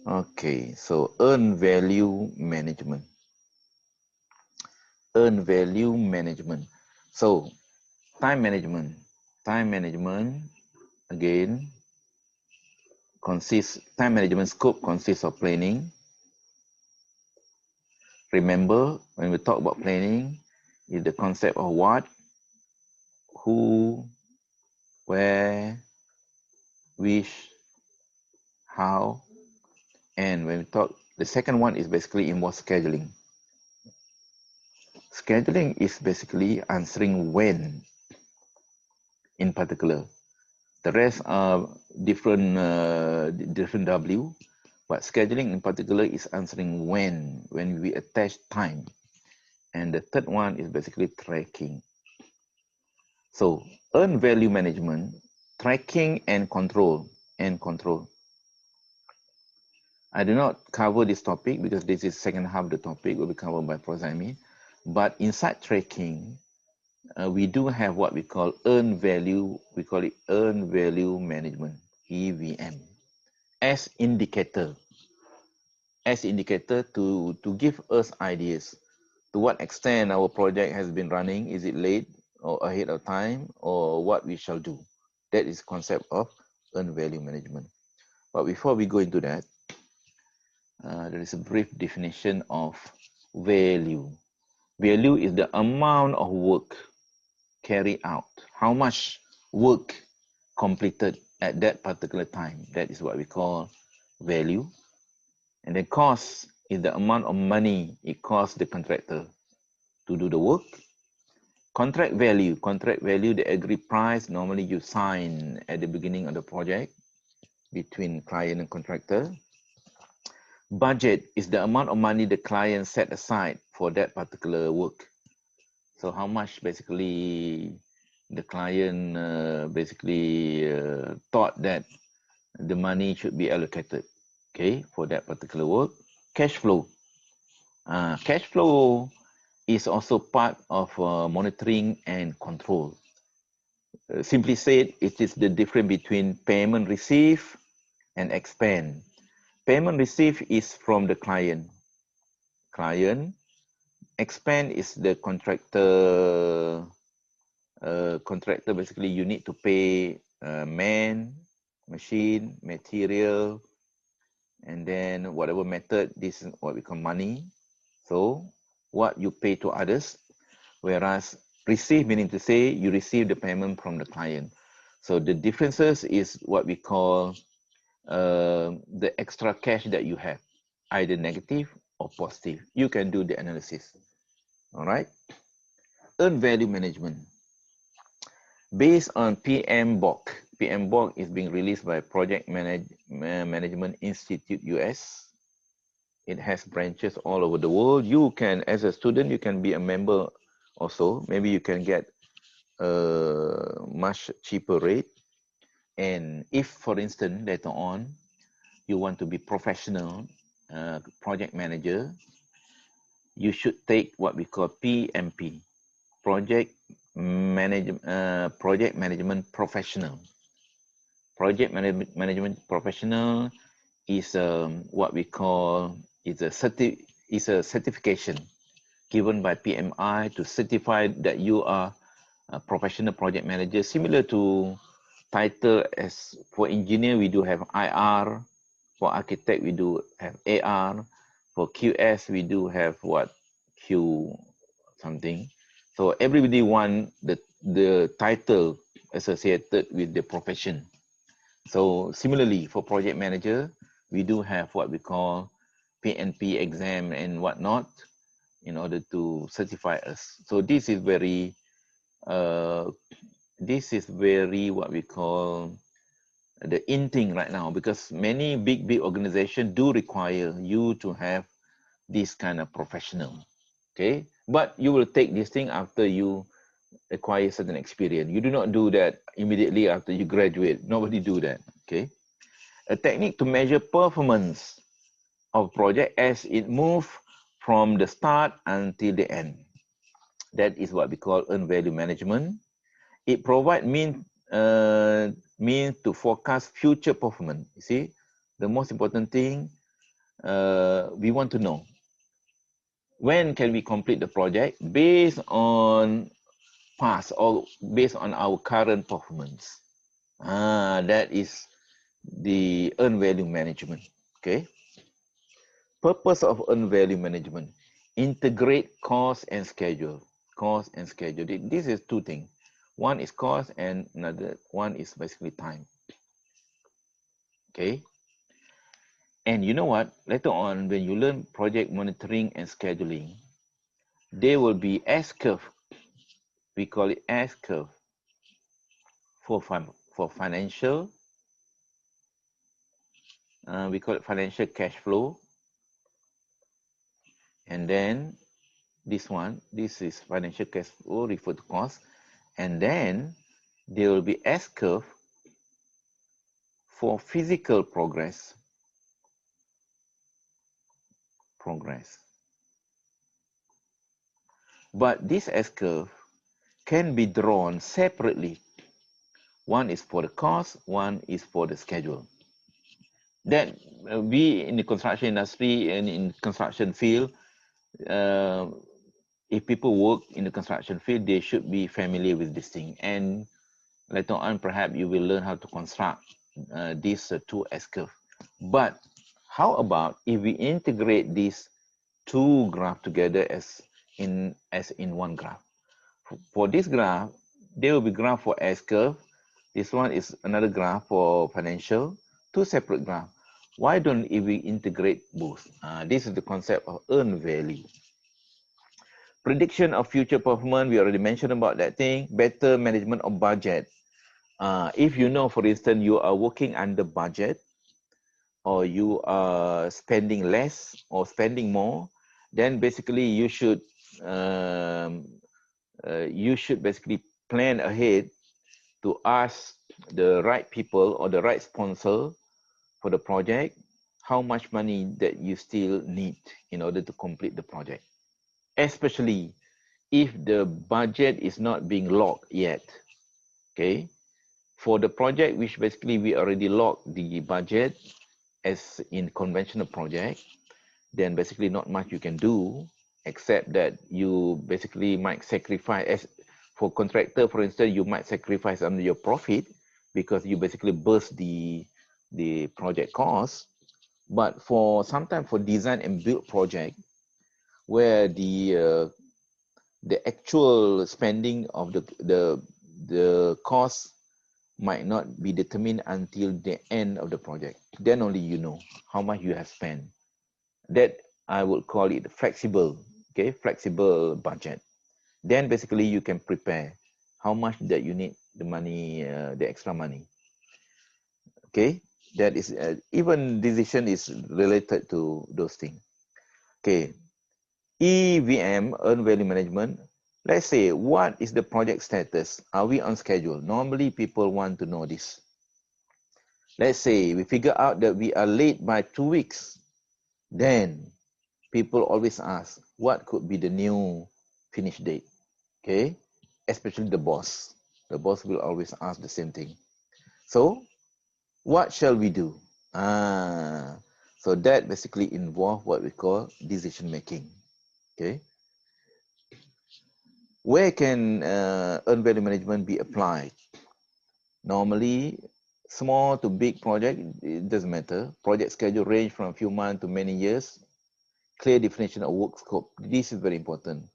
Okay, so earn value management. Earn value management. So time management. Time management again consists, time management scope consists of planning. Remember, when we talk about planning, is the concept of what, who, where, which, how, and when we talk, the second one is basically involves scheduling. Scheduling is basically answering when in particular. The rest are different W, but scheduling in particular is answering when we attach time. And the third one is basically tracking. So earn value management, tracking and control. I do not cover this topic because this is second half of the topic will be covered by Prozami. But inside tracking, we do have what we call earn value. We call it earn value management, EVM, as indicator to give us ideas to what extent our project has been running. Is it late or ahead of time, or what we shall do? That is concept of earn value management. But before we go into that, there is a brief definition of value. Value is the amount of work carried out, how much work completed at that particular time. That is what we call value. And the cost is the amount of money it costs the contractor to do the work. Contract value, the agreed price normally you sign at the beginning of the project between client and contractor. Budget is the amount of money the client set aside for that particular work. So how much basically the client thought that the money should be allocated, okay, for that particular work. Cash flow. Cash flow is also part of monitoring and control. Simply said, it is the difference between payment received and expend. Payment received is from the client. Expend is the contractor. Contractor basically you need to pay man, machine, material, and then whatever method. This is what we call money. So what you pay to others, whereas receive meaning to say you receive the payment from the client. So the differences is what we call the extra cash that you have, either negative or positive. You can do the analysis. All right. Earn value management. Based on PMBOK. PMBOK is being released by Project Management Institute US. It has branches all over the world. You can, as a student, you can be a member also. Maybe you can get a much cheaper rate. And if, for instance, later on, you want to be professional project manager, you should take what we call PMP, Project Management Professional. Project Management Professional is what we call is a certification given by PMI to certify that you are a professional project manager, similar to title. As for engineer, we do have IR. For architect, we do have AR. For QS, we do have what? Q something. So everybody want the title associated with the profession. So similarly, for project manager, we do have what we call PNP exam and whatnot in order to certify us. So this is very what we call the in thing right now, because many big organizations do require you to have this kind of professional. Okay, but you will take this thing after you acquire certain experience. You do not do that immediately after you graduate. Nobody do that. Okay, a technique to measure performance of project as it move from the start until the end. That is what we call earned value management. It provides means to forecast future performance. You see, the most important thing, we want to know when can we complete the project based on past or based on our current performance. That is the earned value management. Okay. Purpose of earned value management: integrate cost and schedule. Cost and schedule. This is two things. One is cost and another one is basically time. Okay. And you know what? Later on, when you learn project monitoring and scheduling, there will be S curve. We call it S curve for financial. We call it financial cash flow. And then this is financial cash flow referred to cost. And then there will be S curve for physical progress. But this S curve can be drawn separately. One is for the cost, one is for the schedule. That we in the construction industry and in construction field, if people work in the construction field, they should be familiar with this thing. And later on, perhaps you will learn how to construct these two S curve. But how about if we integrate these two graphs together as in one graph? For this graph, there will be graph for S curve. This one is another graph for financial, two separate graphs. Why don't we integrate both? This is the concept of earned value. Prediction of future performance, we already mentioned about that thing. Better management of budget. If you know, for instance, you are working under budget, or you are spending less or spending more, then basically you should basically plan ahead to ask the right people or the right sponsor for the project how much money that you still need in order to complete the project, especially if the budget is not being locked yet. Okay, for the project which basically we already locked the budget as in conventional project, then basically not much you can do except that you basically might sacrifice. As for contractor, for instance, you might sacrifice on your profit because you basically burst the project cost. But for sometimes for design and build project, where the actual spending of the cost might not be determined until the end of the project, then only you know how much you have spent. That I would call it flexible. Okay, flexible budget. Then basically you can prepare how much that you need the money, the extra money. Okay, that is even decision is related to those things. Okay, EVM, earned value management. Let's say, what is the project status? Are we on schedule? Normally people want to know this. Let's say we figure out that we are late by 2 weeks, then people always ask, what could be the new finish date? Okay, especially the boss. The boss will always ask the same thing. So, what shall we do? So that basically involves what we call decision making. Okay, where can earned value management be applied? Normally, small to big project, it doesn't matter. Project schedule range from a few months to many years. Clear definition of work scope. This is very important.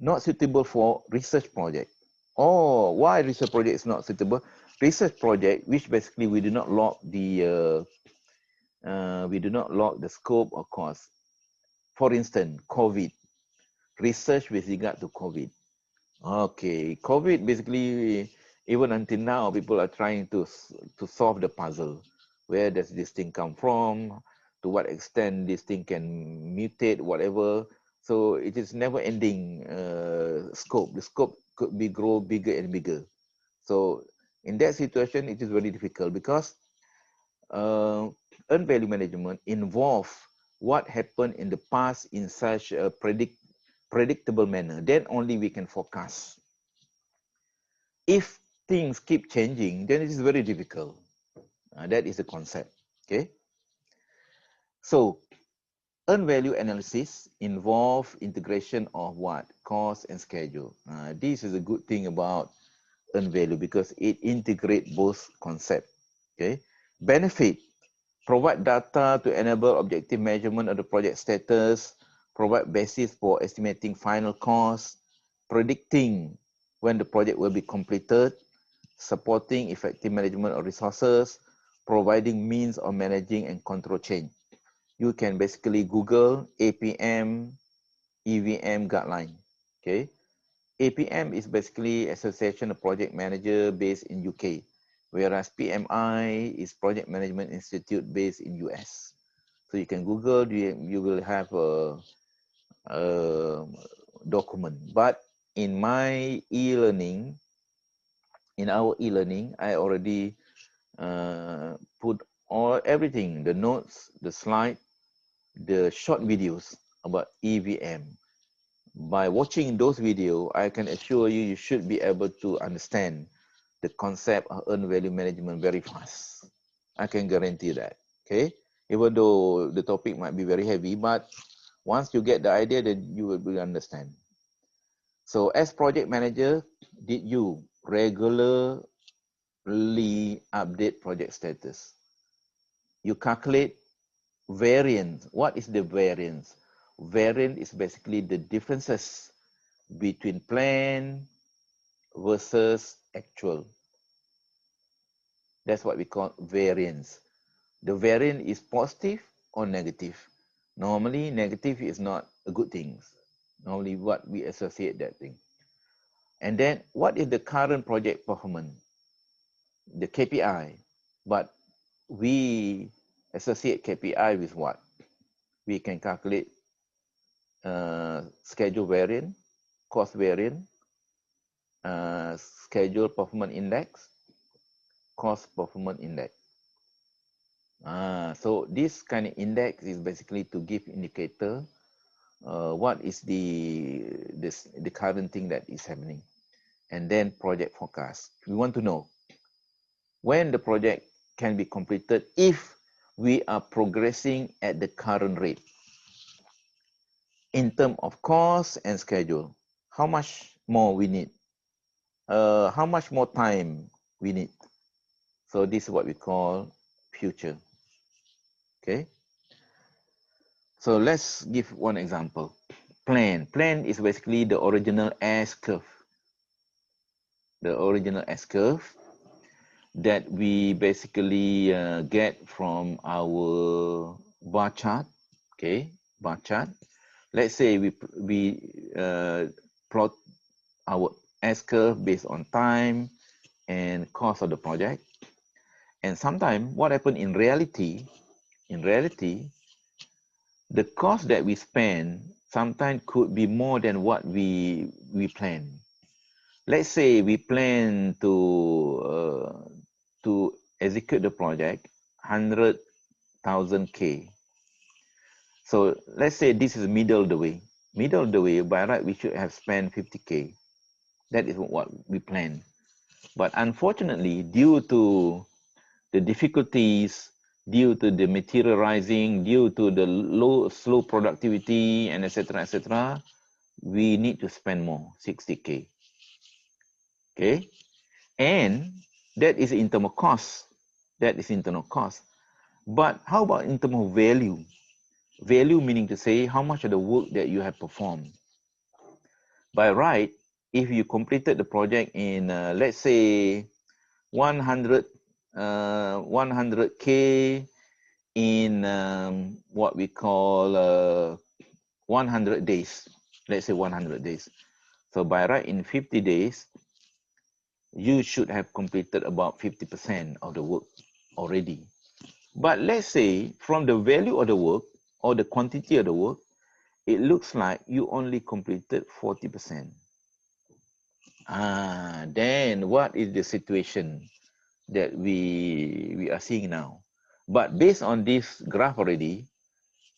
Not suitable for research project. Oh, why research project is not suitable? Research project, which basically we do not log the scope or cost. For instance, COVID, research with regard to COVID. Okay, COVID basically, even until now, people are trying to solve the puzzle. Where does this thing come from? To what extent this thing can mutate, whatever. So it is never-ending scope. The scope could be grow bigger and bigger. So in that situation, it is very difficult because earned value management involve what happened in the past in such a predictable manner. Then only we can forecast. If things keep changing, then it is very difficult. That is the concept. Okay. So earned value analysis involve integration of what? Cost and schedule. This is a good thing about earned value because it integrates both concepts. Okay. Benefit: provide data to enable objective measurement of the project status, provide basis for estimating final cost, predicting when the project will be completed, supporting effective management of resources, providing means of managing and control change. You can basically Google APM EVM guideline. Okay. APM is basically Association of Project Manager based in UK, whereas PMI is Project Management Institute based in US. So you can Google, you will have a document. But in my e-learning, in our e-learning, I already put everything, the notes, the slide, the short videos about EVM. By watching those videos, I can assure you, you should be able to understand the concept of earned value management very fast. I can guarantee that. Okay. Even though the topic might be very heavy, but once you get the idea, then you will understand. So as project manager, did you regularly update project status? You calculate variance. What is the variance? Variance is basically the differences between plan versus actual. That's what we call variance. The variance is positive or negative. Normally, negative is not a good thing. Normally, what we associate that thing. And then, what is the current project performance? The KPI. But we associate KPI with what? We can calculate schedule variance, cost variance, schedule performance index, cost performance index. So this kind of index is basically to give indicator what is the current thing that is happening. And then project forecast. We want to know when the project can be completed if we are progressing at the current rate. In terms of cost and schedule, how much more we need? How much more time we need? So this is what we call future. Okay. So let's give one example. Plan. Plan is basically the original S curve. The original S curve that we basically get from our bar chart. Okay, bar chart. Let's say we plot our S curve based on time and cost of the project. And sometimes what happened in reality, the cost that we spend sometimes could be more than what we plan. Let's say we plan to execute the project 100,000 K. So let's say this is middle of the way. Middle of the way, by right, we should have spent 50K. That is what we planned. But unfortunately, due to the difficulties, due to the materializing, due to the slow productivity, and etc., we need to spend more, 60K. Okay, and that is in terms of cost. That is in terms of cost. But how about in terms of value? Value meaning to say how much of the work that you have performed. By right, if you completed the project in let's say 100K in what we call 100 days. Let's say 100 days. So by right, in 50 days, you should have completed about 50% of the work already. But let's say from the value of the work or the quantity of the work, it looks like you only completed 40%. Then what is the situation that we are seeing now? But based on this graph already,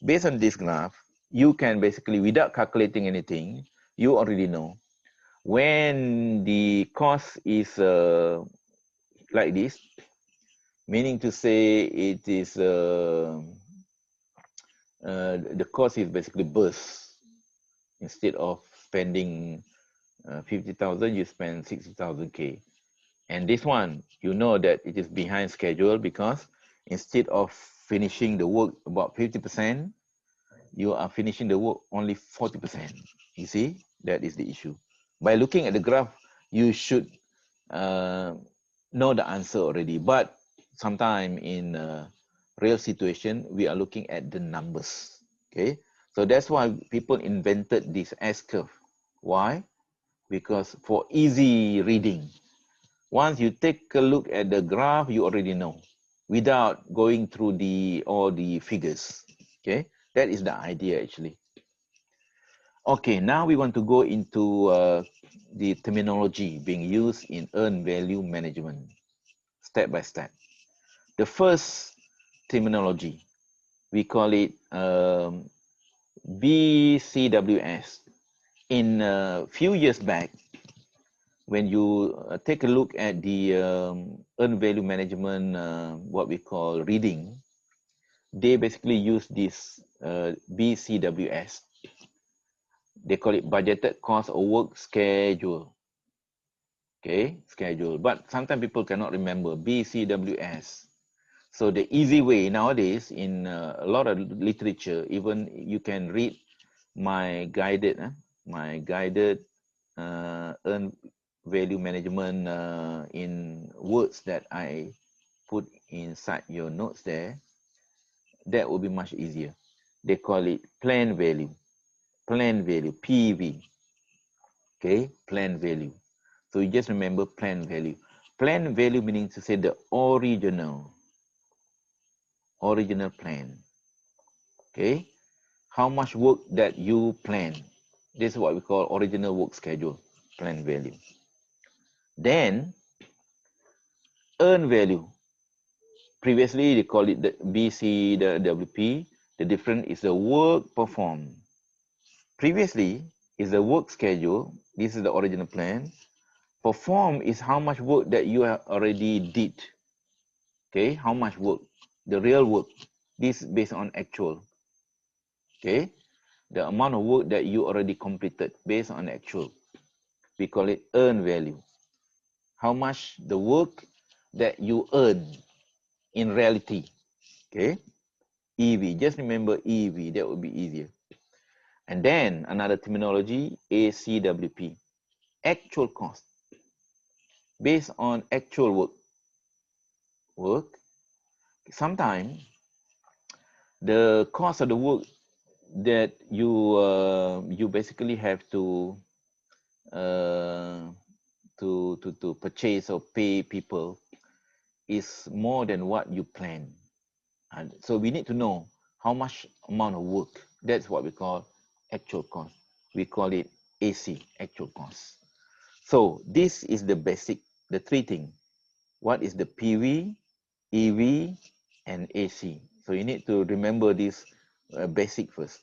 you can basically, without calculating anything, you already know when the cost is like this, meaning to say it is the cost is basically burst. Instead of spending 50,000, you spend 60,000 K. And this one, you know that it is behind schedule because instead of finishing the work about 50%, you are finishing the work only 40%. You see, that is the issue. By looking at the graph, you should know the answer already. But sometime in real situation, we are looking at the numbers. Okay, so that's why people invented this S curve. Why? Because for easy reading. Once you take a look at the graph, you already know without going through all the figures. Okay, that is the idea actually. Okay, now we want to go into the terminology being used in earned value management, step by step. The first terminology, we call it BCWS. In a few years back, when you take a look at the earned value management, what we call reading, they basically use this BCWS. They call it budgeted cost of work schedule. Okay, schedule. But sometimes people cannot remember BCWS. So the easy way nowadays in a lot of literature, even you can read my guided earned value management in words that I put inside your notes there. That will be much easier. They call it plan value, PV. Okay, plan value. So you just remember plan value. Plan value meaning to say the original plan. Okay, how much work that you plan. This is what we call original work schedule, plan value. Then earn value. Previously they call it the BC, the WP. The difference is the work performed. Previously is the work schedule. This is the original plan. Perform is how much work that you have already did. Okay, how much work, the real work. This is based on actual. Okay, the amount of work that you already completed based on actual. We call it earn value. How much the work that you earn in reality. Okay, EV. Just remember EV. That would be easier. And then another terminology, ACWP, actual cost, based on actual work. Sometimes the cost of the work that you basically have to purchase or pay people is more than what you plan. And so we need to know how much amount of work. That's what we call actual cost. We call it AC, actual cost. So this is the basic, the three things. What is the PV, EV, and AC? So you need to remember this basic first.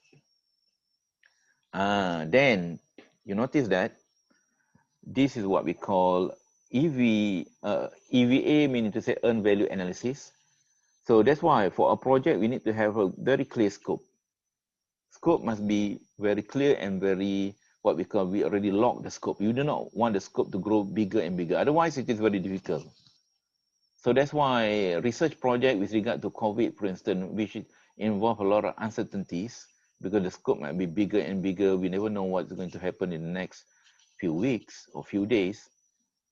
Then you notice that this is what we call EVA, meaning to say earned value analysis. So that's why for a project, we need to have a very clear scope. Scope must be very clear and very, what we call, we already lock the scope. You do not want the scope to grow bigger and bigger. Otherwise, it is very difficult. So that's why research project with regard to COVID, for instance, which involve a lot of uncertainties because the scope might be bigger and bigger. We never know what's going to happen in the next few weeks or few days.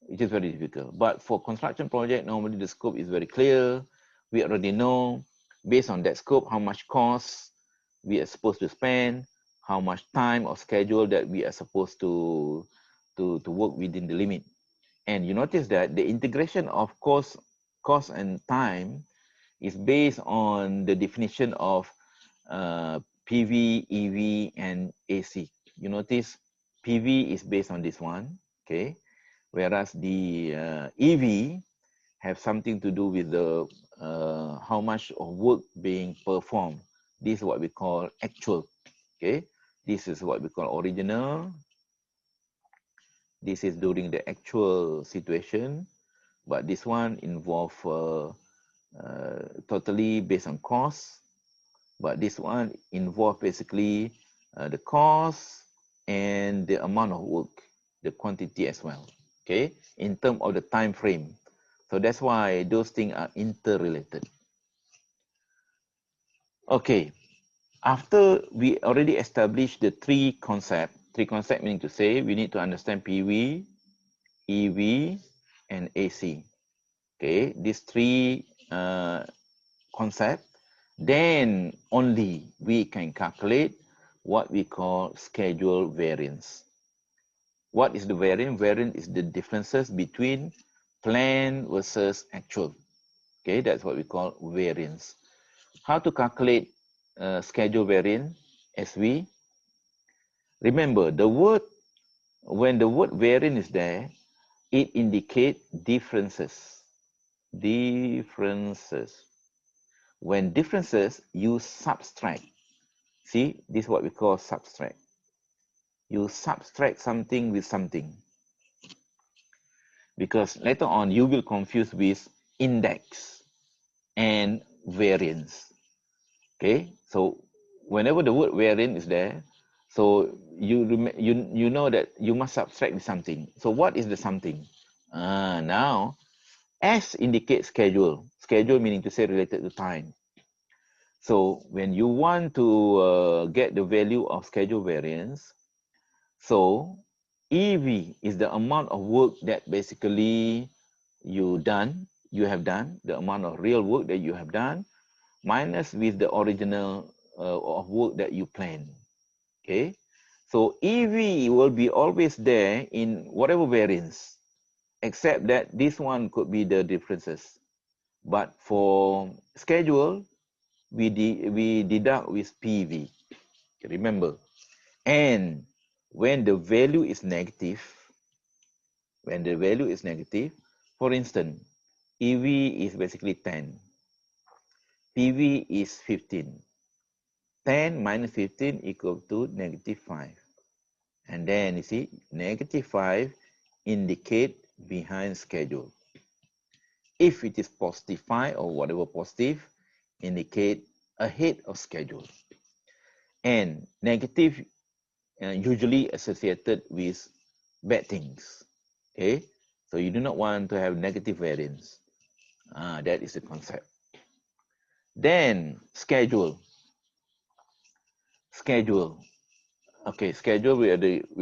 It is very difficult. But for construction project, normally the scope is very clear. We already know based on that scope how much cost we are supposed to spend, how much time or schedule that we are supposed to work within the limit. And you notice that the integration of cost and time is based on the definition of PV, EV, and AC. You notice PV is based on this one, okay? Whereas the EV have something to do with the how much of work being performed. This is what we call actual, okay? This is what we call original. This is during the actual situation, but this one involve totally based on cost, But this one involves basically the cost and the amount of work, the quantity as well, okay, in terms of the time frame. So that's why those things are interrelated. Okay, after we already established the three concepts meaning to say we need to understand PV, EV, and AC. Okay, these three concepts, then only we can calculate what we call schedule variance. What is the variance? Variance is the differences between plan versus actual. Okay, that's what we call variance. How to calculate schedule variance? As we remember, the word, when the word variance is there, it indicates differences. Differences. When differences, you subtract. See, this is what we call subtract. You subtract something with something. Because later on, you will confuse with index and variance. Okay, so whenever the word variance is there, so you know that you must subtract with something. So what is the something? Now, S indicates schedule. Schedule meaning to say related to time. So when you want to get the value of schedule variance, so EV is the amount of work that basically you have done, the amount of real work that you have done, minus with the original of work that you planned. Okay, so EV will be always there in whatever variance, except that this one could be the differences. But for schedule, we deduct with PV. Remember, and when the value is negative, for instance, EV is basically 10, PV is 15. 10 minus 15 equal to negative 5. And then you see, negative 5 indicate behind schedule. If it is positive 5 or whatever positive, indicate ahead of schedule. And negative usually associated with bad things. Okay, so you do not want to have negative variance. That is the concept. Then schedule. Okay, schedule we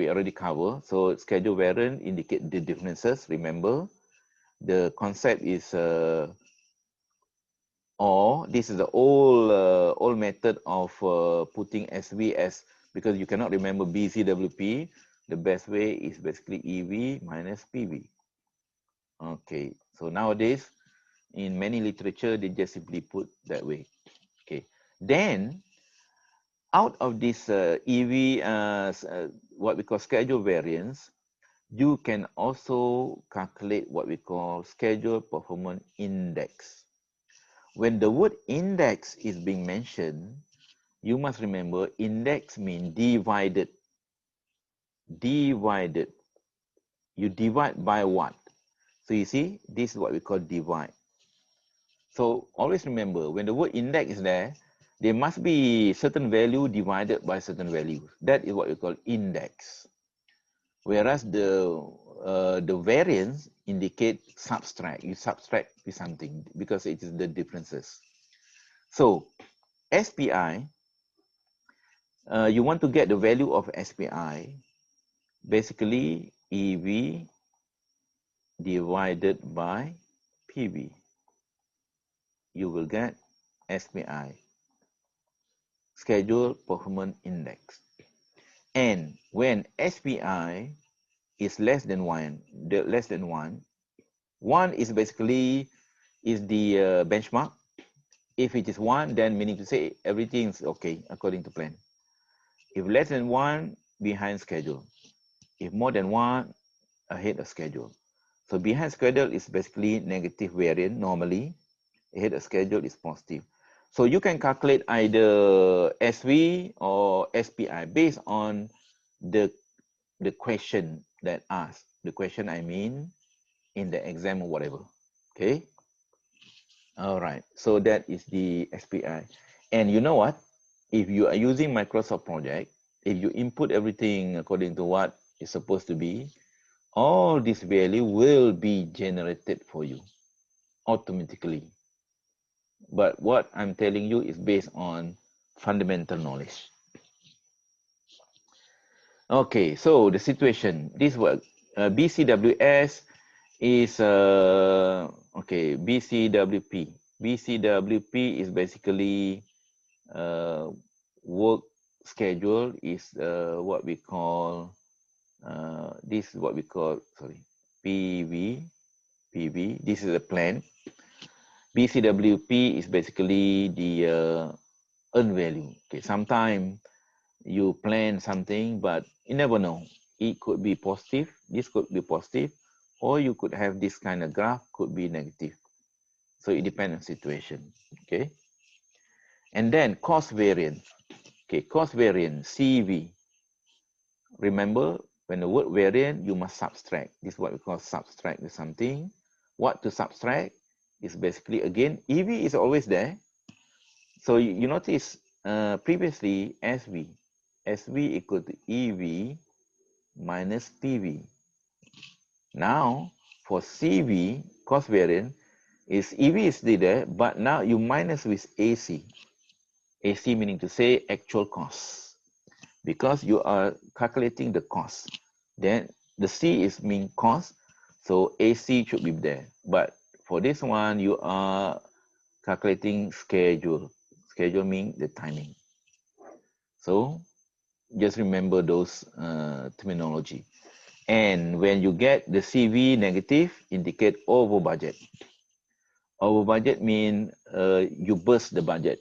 already cover. So schedule variance indicate the differences. Remember, the concept is or this is the old method of putting SV as, because you cannot remember BCWP. The best way is basically EV minus PV. Okay, so nowadays in many literature they just simply put that way. Okay, then out of this EV what we call schedule variance, you can also calculate what we call schedule performance index. When the word index is being mentioned, you must remember index means divided. Divided. You divide by what? So you see, this is what we call divide. So always remember, when the word index is there must be certain value divided by certain value. That is what we call index. Whereas the variance indicate subtract. You subtract with something because it is the differences. So SPI, you want to get the value of SPI, basically EV divided by PV. You will get SPI, Schedule Performance Index. And when SPI is less than 1, one is basically is the benchmark. If it is 1, then meaning to say everything is okay according to plan. If less than 1, behind schedule. If more than 1, ahead of schedule. So behind schedule is basically negative variance normally. Ahead of schedule is positive. So you can calculate either SV or SPI based on the question that asked. The question I mean in the exam or whatever. Okay. All right. So that is the SPI. And you know what? if you are using Microsoft Project, if you input everything according to what is supposed to be, all this value will be generated for you automatically. But what I'm telling you is based on fundamental knowledge. Okay, so the situation, this work, BCWS is, okay, BCWP. BCWP is basically work schedule is what we call, this is what we call, sorry, PV, this is a plan. BCWP is basically the earn value. Okay, sometimes you plan something, but you never know. It could be positive, this could be positive, or you could have this kind of graph, could be negative. So it depends on situation, okay? And then cost variance. Okay, cost variance, CV. Remember, when the word variance, you must subtract. This is what we call subtract with something. What to subtract is basically, again, EV is always there. So you notice previously SV equal to EV minus PV. Now for CV, cost variance, is EV is still there, but now you minus with AC. AC meaning to say actual cost, because you are calculating the cost. Then the C is mean cost, so AC should be there. But for this one, you are calculating schedule. Schedule means the timing. So just remember those terminology. And when you get the CV negative, indicate over budget. Over budget mean you burst the budget.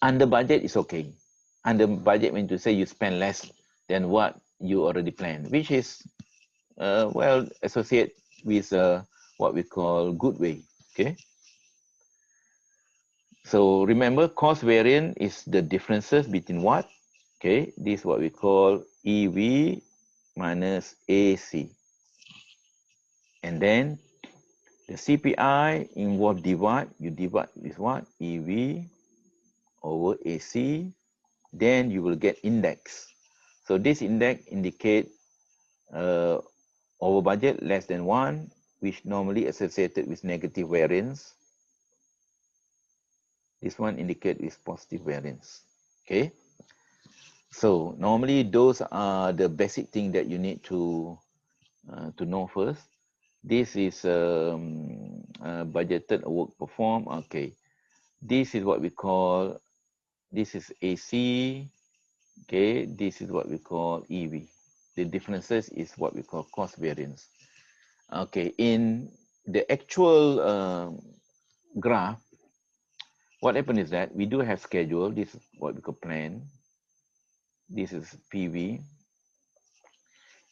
Under budget is okay. Under budget means to say you spend less than what you already planned, which is well associated with what we call good way. Okay. So remember, cost variance is the differences between what? Okay, this is what we call EV minus AC. And then the CPI involve divide. You divide with what? EV over AC. Then you will get index. So this index indicate over budget less than 1, which normally associated with negative variance. This one indicate with positive variance. Okay. So normally those are the basic thing that you need to know first. This is budgeted work performed. Okay, this is what we call, this is AC. Okay, this is what we call EV. The differences is what we call cost variance. Okay, in the actual graph, what happened is that we do have schedule. This is what we call plan. This is PV.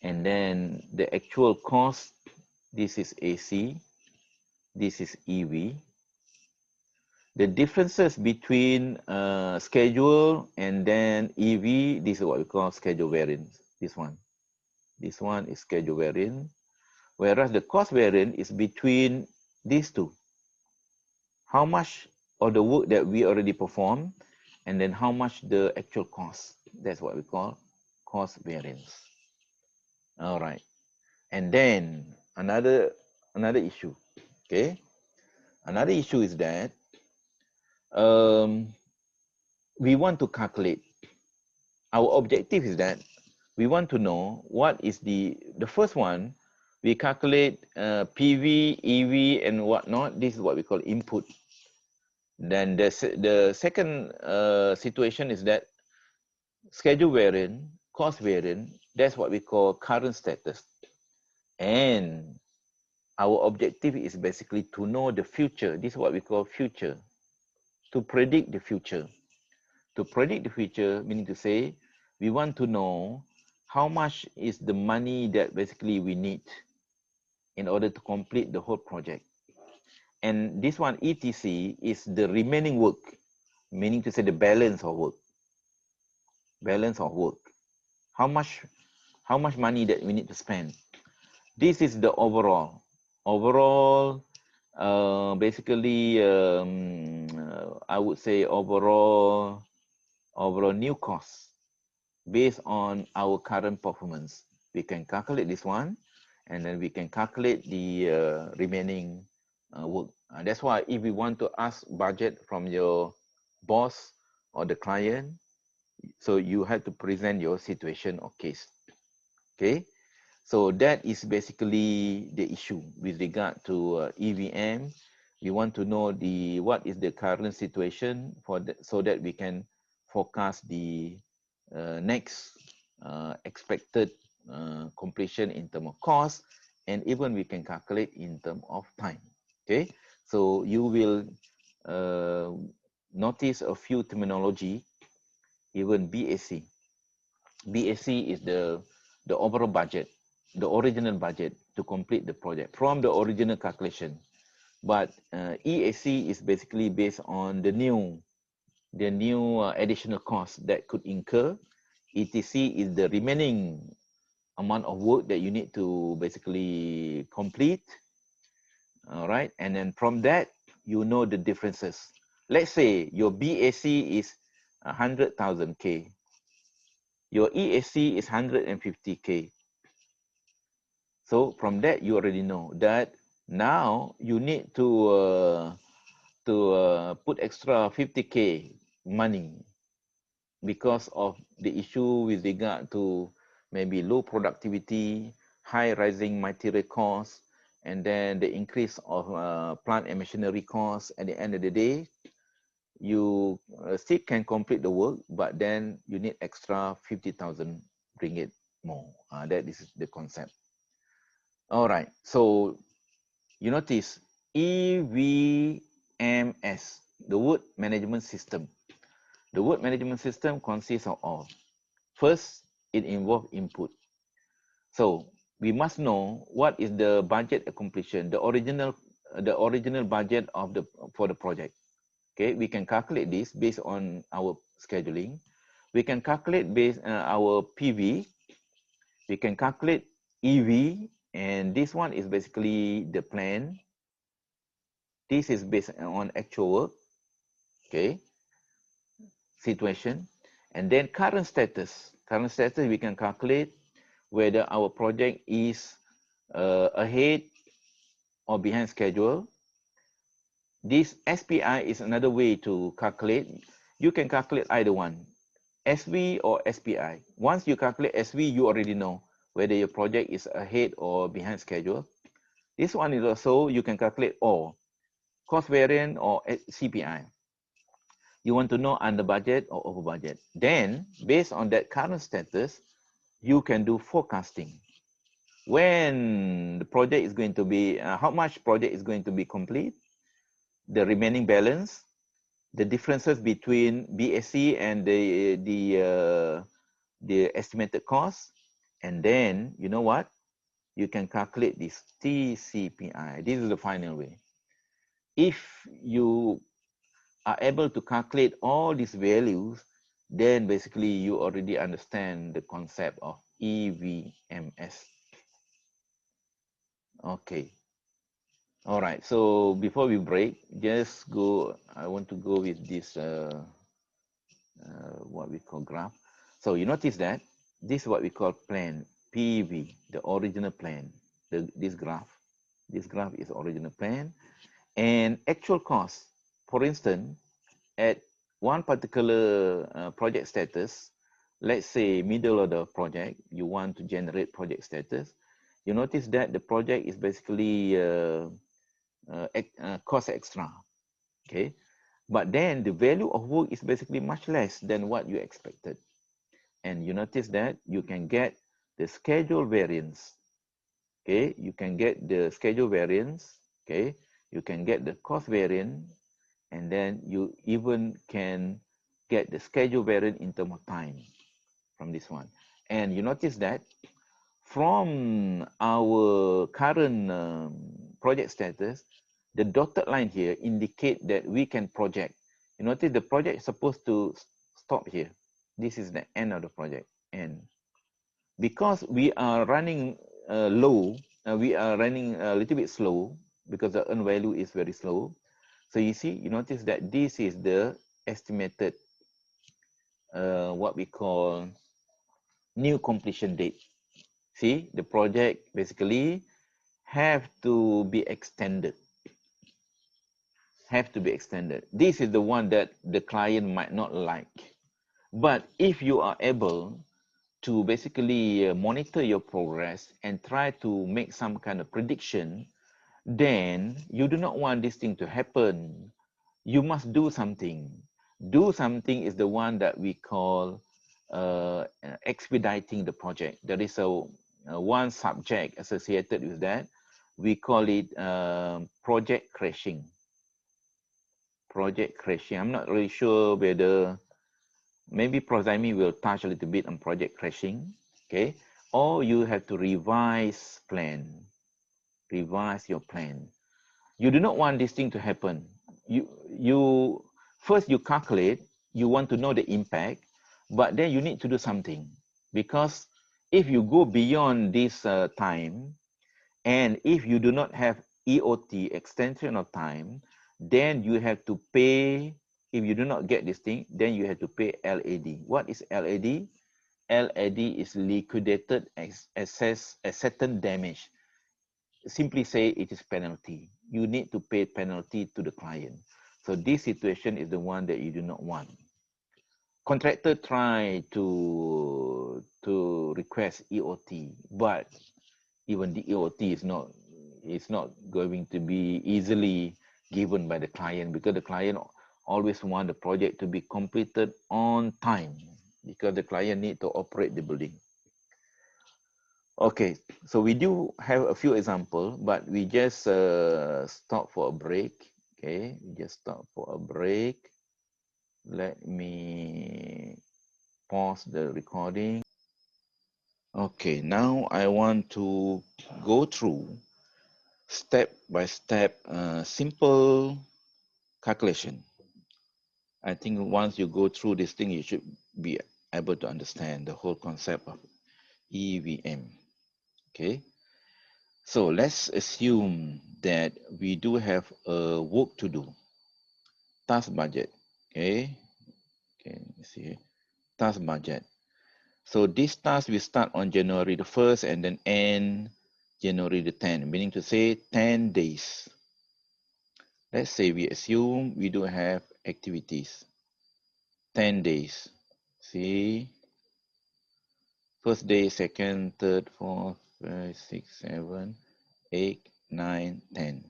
And then the actual cost, this is AC. This is EV. The differences between schedule and then EV, this is what we call schedule variance. This one is schedule variance, whereas the cost variance is between these two. How much of the work that we already performed, and then how much the actual cost. That's what we call cost variance. All right, and then another issue. Okay, another issue is that we want to calculate. Our objective is that we want to know what is the first one. We calculate PV, EV, and whatnot. This is what we call input. Then the second situation is that schedule variance, cost variance. That's what we call current status. And our objective is basically to know the future. This is what we call future. To predict the future. To predict the future, meaning to say, we want to know how much is the money that basically we need in order to complete the whole project. And this one, ETC, is the remaining work, meaning to say the balance of work. Balance of work. How much money that we need to spend. This is the overall. Overall, basically, I would say overall overall new cost based on our current performance. We can calculate this one, and then we can calculate the remaining work. That's why if we want to ask budget from your boss or the client, so you have to present your situation or case. Okay, so that is basically the issue with regard to EVM. We want to know what is the current situation so that we can forecast the next expected completion in terms of cost, and even we can calculate in terms of time. Okay, so you will notice a few terminology, even BAC. BAC is the overall budget, the original budget to complete the project from the original calculation. But EAC is basically based on the new additional cost that could incur. ETC is the remaining amount of work that you need to basically complete. All right, and then from that you know the differences. Let's say your BAC is 100,000 K. Your EAC is 150K. So from that, you already know that now you need to put extra 50K money because of the issue with regard to maybe low productivity, high rising material costs, and then the increase of plant and machinery costs. At the end of the day, you still can complete the work, but then you need extra 50,000 ringgit more. That is the concept. All right, so you notice EVMS, the work management system. The work management system consists of all. First, it involves input. So we must know what is the budget completion, the original budget of for the project. Okay, we can calculate this based on our scheduling. We can calculate based on our PV. We can calculate EV, and this one is basically the plan. This is based on actual work, okay, situation. And then current status. Current status, we can calculate whether our project is ahead or behind schedule. This SPI is another way to calculate. You can calculate either one, SV or SPI. Once you calculate SV, you already know whether your project is ahead or behind schedule. This one is also, you can calculate all, cost variance or CPI. You want to know under budget or over budget. Then, based on that current status, you can do forecasting. When the project is going to be, how much project is going to be complete, the remaining balance, the differences between BAC and the estimated cost, and then you know what? You can calculate this Tcpi. This is the final way. If you are able to calculate all these values, then basically you already understand the concept of EVMS. Okay. All right. So before we break, just go. I want to go with this what we call graph. So you notice that this is what we call plan PV, the original plan. This graph is original plan, and actual cost. For instance, at one particular project status, let's say middle of the project, you want to generate project status. You notice that the project is basically cost extra, okay? But then the value of work is basically much less than what you expected. And you notice that you can get the schedule variance, okay? You can get the schedule variance, okay? You can get the cost variance, and then you even can get the schedule variance in terms of time from this one. And you notice that from our current project status, the dotted line here indicate that we can project. You notice the project is supposed to stop here. This is the end of the project. And because we are running low, we are running a little bit slow because the earn value is very slow. So you see, you notice that this is the estimated what we call new completion date. See, the project basically have to be extended. Have to be extended. This is the one that the client might not like. But if you are able to basically monitor your progress and try to make some kind of prediction, then you do not want this thing to happen. You must do something. Do something is the one that we call expediting the project. There is a one subject associated with that. We call it project crashing. Project crashing. I'm not really sure whether maybe Prof. Zaimi will touch a little bit on project crashing. Okay, or you have to revise your plan. You do not want this thing to happen. You first you calculate, you want to know the impact, but then you need to do something, because if you go beyond this time, and if you do not have EOT, extension of time, then you have to pay. If you do not get this thing, then you have to pay LAD. What is LAD? LAD is liquidated asset damage. Simply say it is penalty. You need to pay penalty to the client. So this situation is the one that you do not want. Contractor try to request EOT, but even the EOT is not going to be easily given by the client, because the client always want the project to be completed on time, because the client need to operate the building. Okay, so we do have a few examples, but we just stop for a break. Okay, we just stop for a break. Let me pause the recording. Okay, now I want to go through step by step simple calculation. I think once you go through this thing, you should be able to understand the whole concept of EVM. Okay, so let's assume that we do have a work to do, task budget. Okay, let's see, task budget. So this task will start on January the 1st and then end January the 10th, meaning to say 10 days. Let's say we assume we do have activities, 10 days. See, first day, second, third, fourth, 5, 6, 7, 8, 9, 10.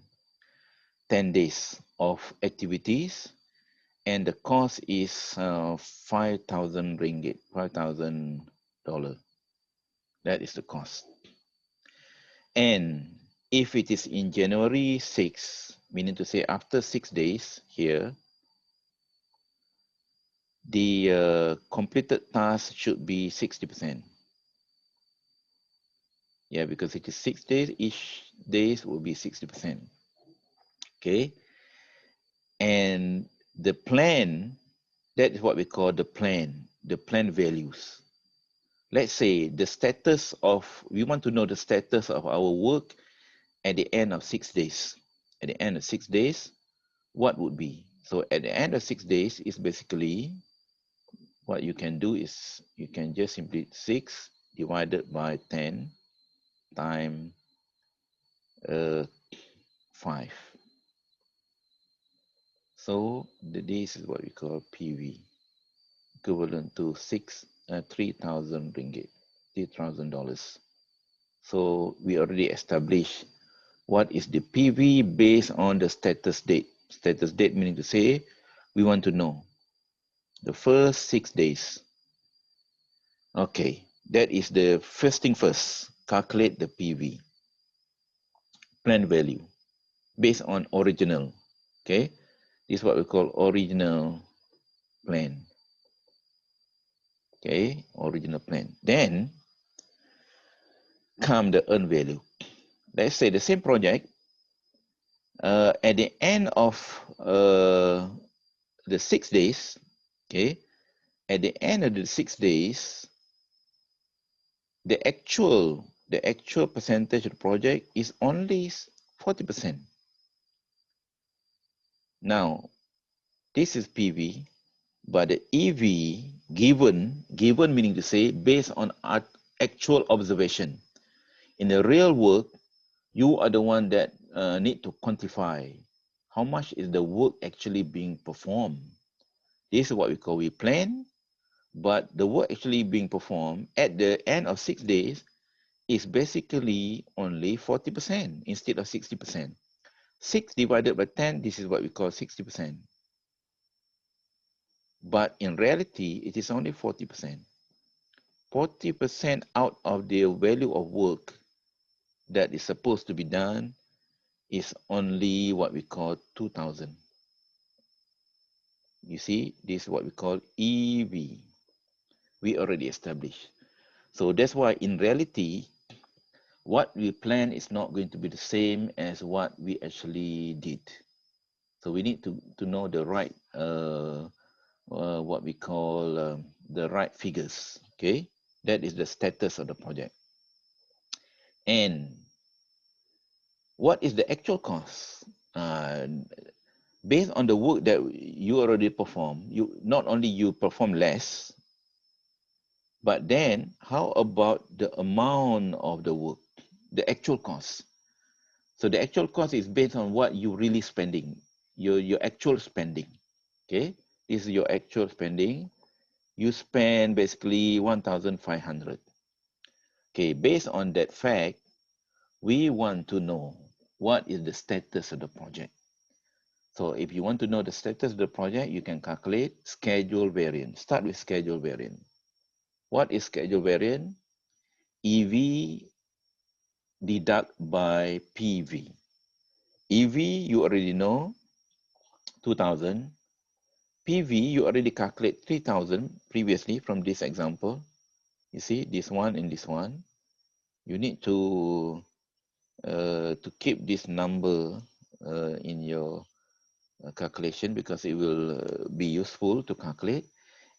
10 days of activities, and the cost is 5,000 ringgit, $5,000. That is the cost. And if it is in January 6, meaning to say after 6 days here, the completed task should be 60%. Yeah, because it is 6 days, each days will be 60%. Okay. And the plan, that is what we call the plan values. Let's say the status of, we want to know the status of our work at the end of 6 days. At the end of 6 days, what would be? So at the end of 6 days is basically, what you can do is you can just simply 6 divided by 10 times 5. So this is what we call PV, equivalent to 3,000 ringgit, $3,000. So we already established what is the PV based on the status date. Status date meaning to say we want to know the first 6 days. Okay, that is the first thing first. Calculate the PV, plan value, based on original. Okay, this is what we call original plan. Okay, original plan. Then come the earned value. Let's say the same project, at the end of the 6 days, okay, at the end of the 6 days, the actual percentage of the project is only 40%. Now, this is PV. But the EV given meaning to say based on actual observation. In the real work, you are the one that need to quantify how much is the work actually being performed. This is what we call we plan, but the work actually being performed at the end of 6 days is basically only 40% instead of 60%. 6 divided by 10, this is what we call 60%. But in reality, it is only 40%. 40% out of the value of work that is supposed to be done is only what we call 2,000. You see, this is what we call EV. We already established. So that's why in reality, what we plan is not going to be the same as what we actually did. So we need to know the right, what we call the right figures. Okay, that is the status of the project. And what is the actual cost? Based on the work that you already perform, you not only you perform less, but then how about the amount of the work, the actual cost? So the actual cost is based on what you really spending, your actual spending. Okay, this is your actual spending. You spend basically 1,500. Okay, based on that fact, we want to know what is the status of the project. So if you want to know the status of the project, you can calculate schedule variance. Start with schedule variance. What is schedule variance? EV deduct by PV. EV, you already know, 2,000. PV, you already calculate 3,000 previously from this example. You see, this one and this one. You need to keep this number in your calculation because it will be useful to calculate.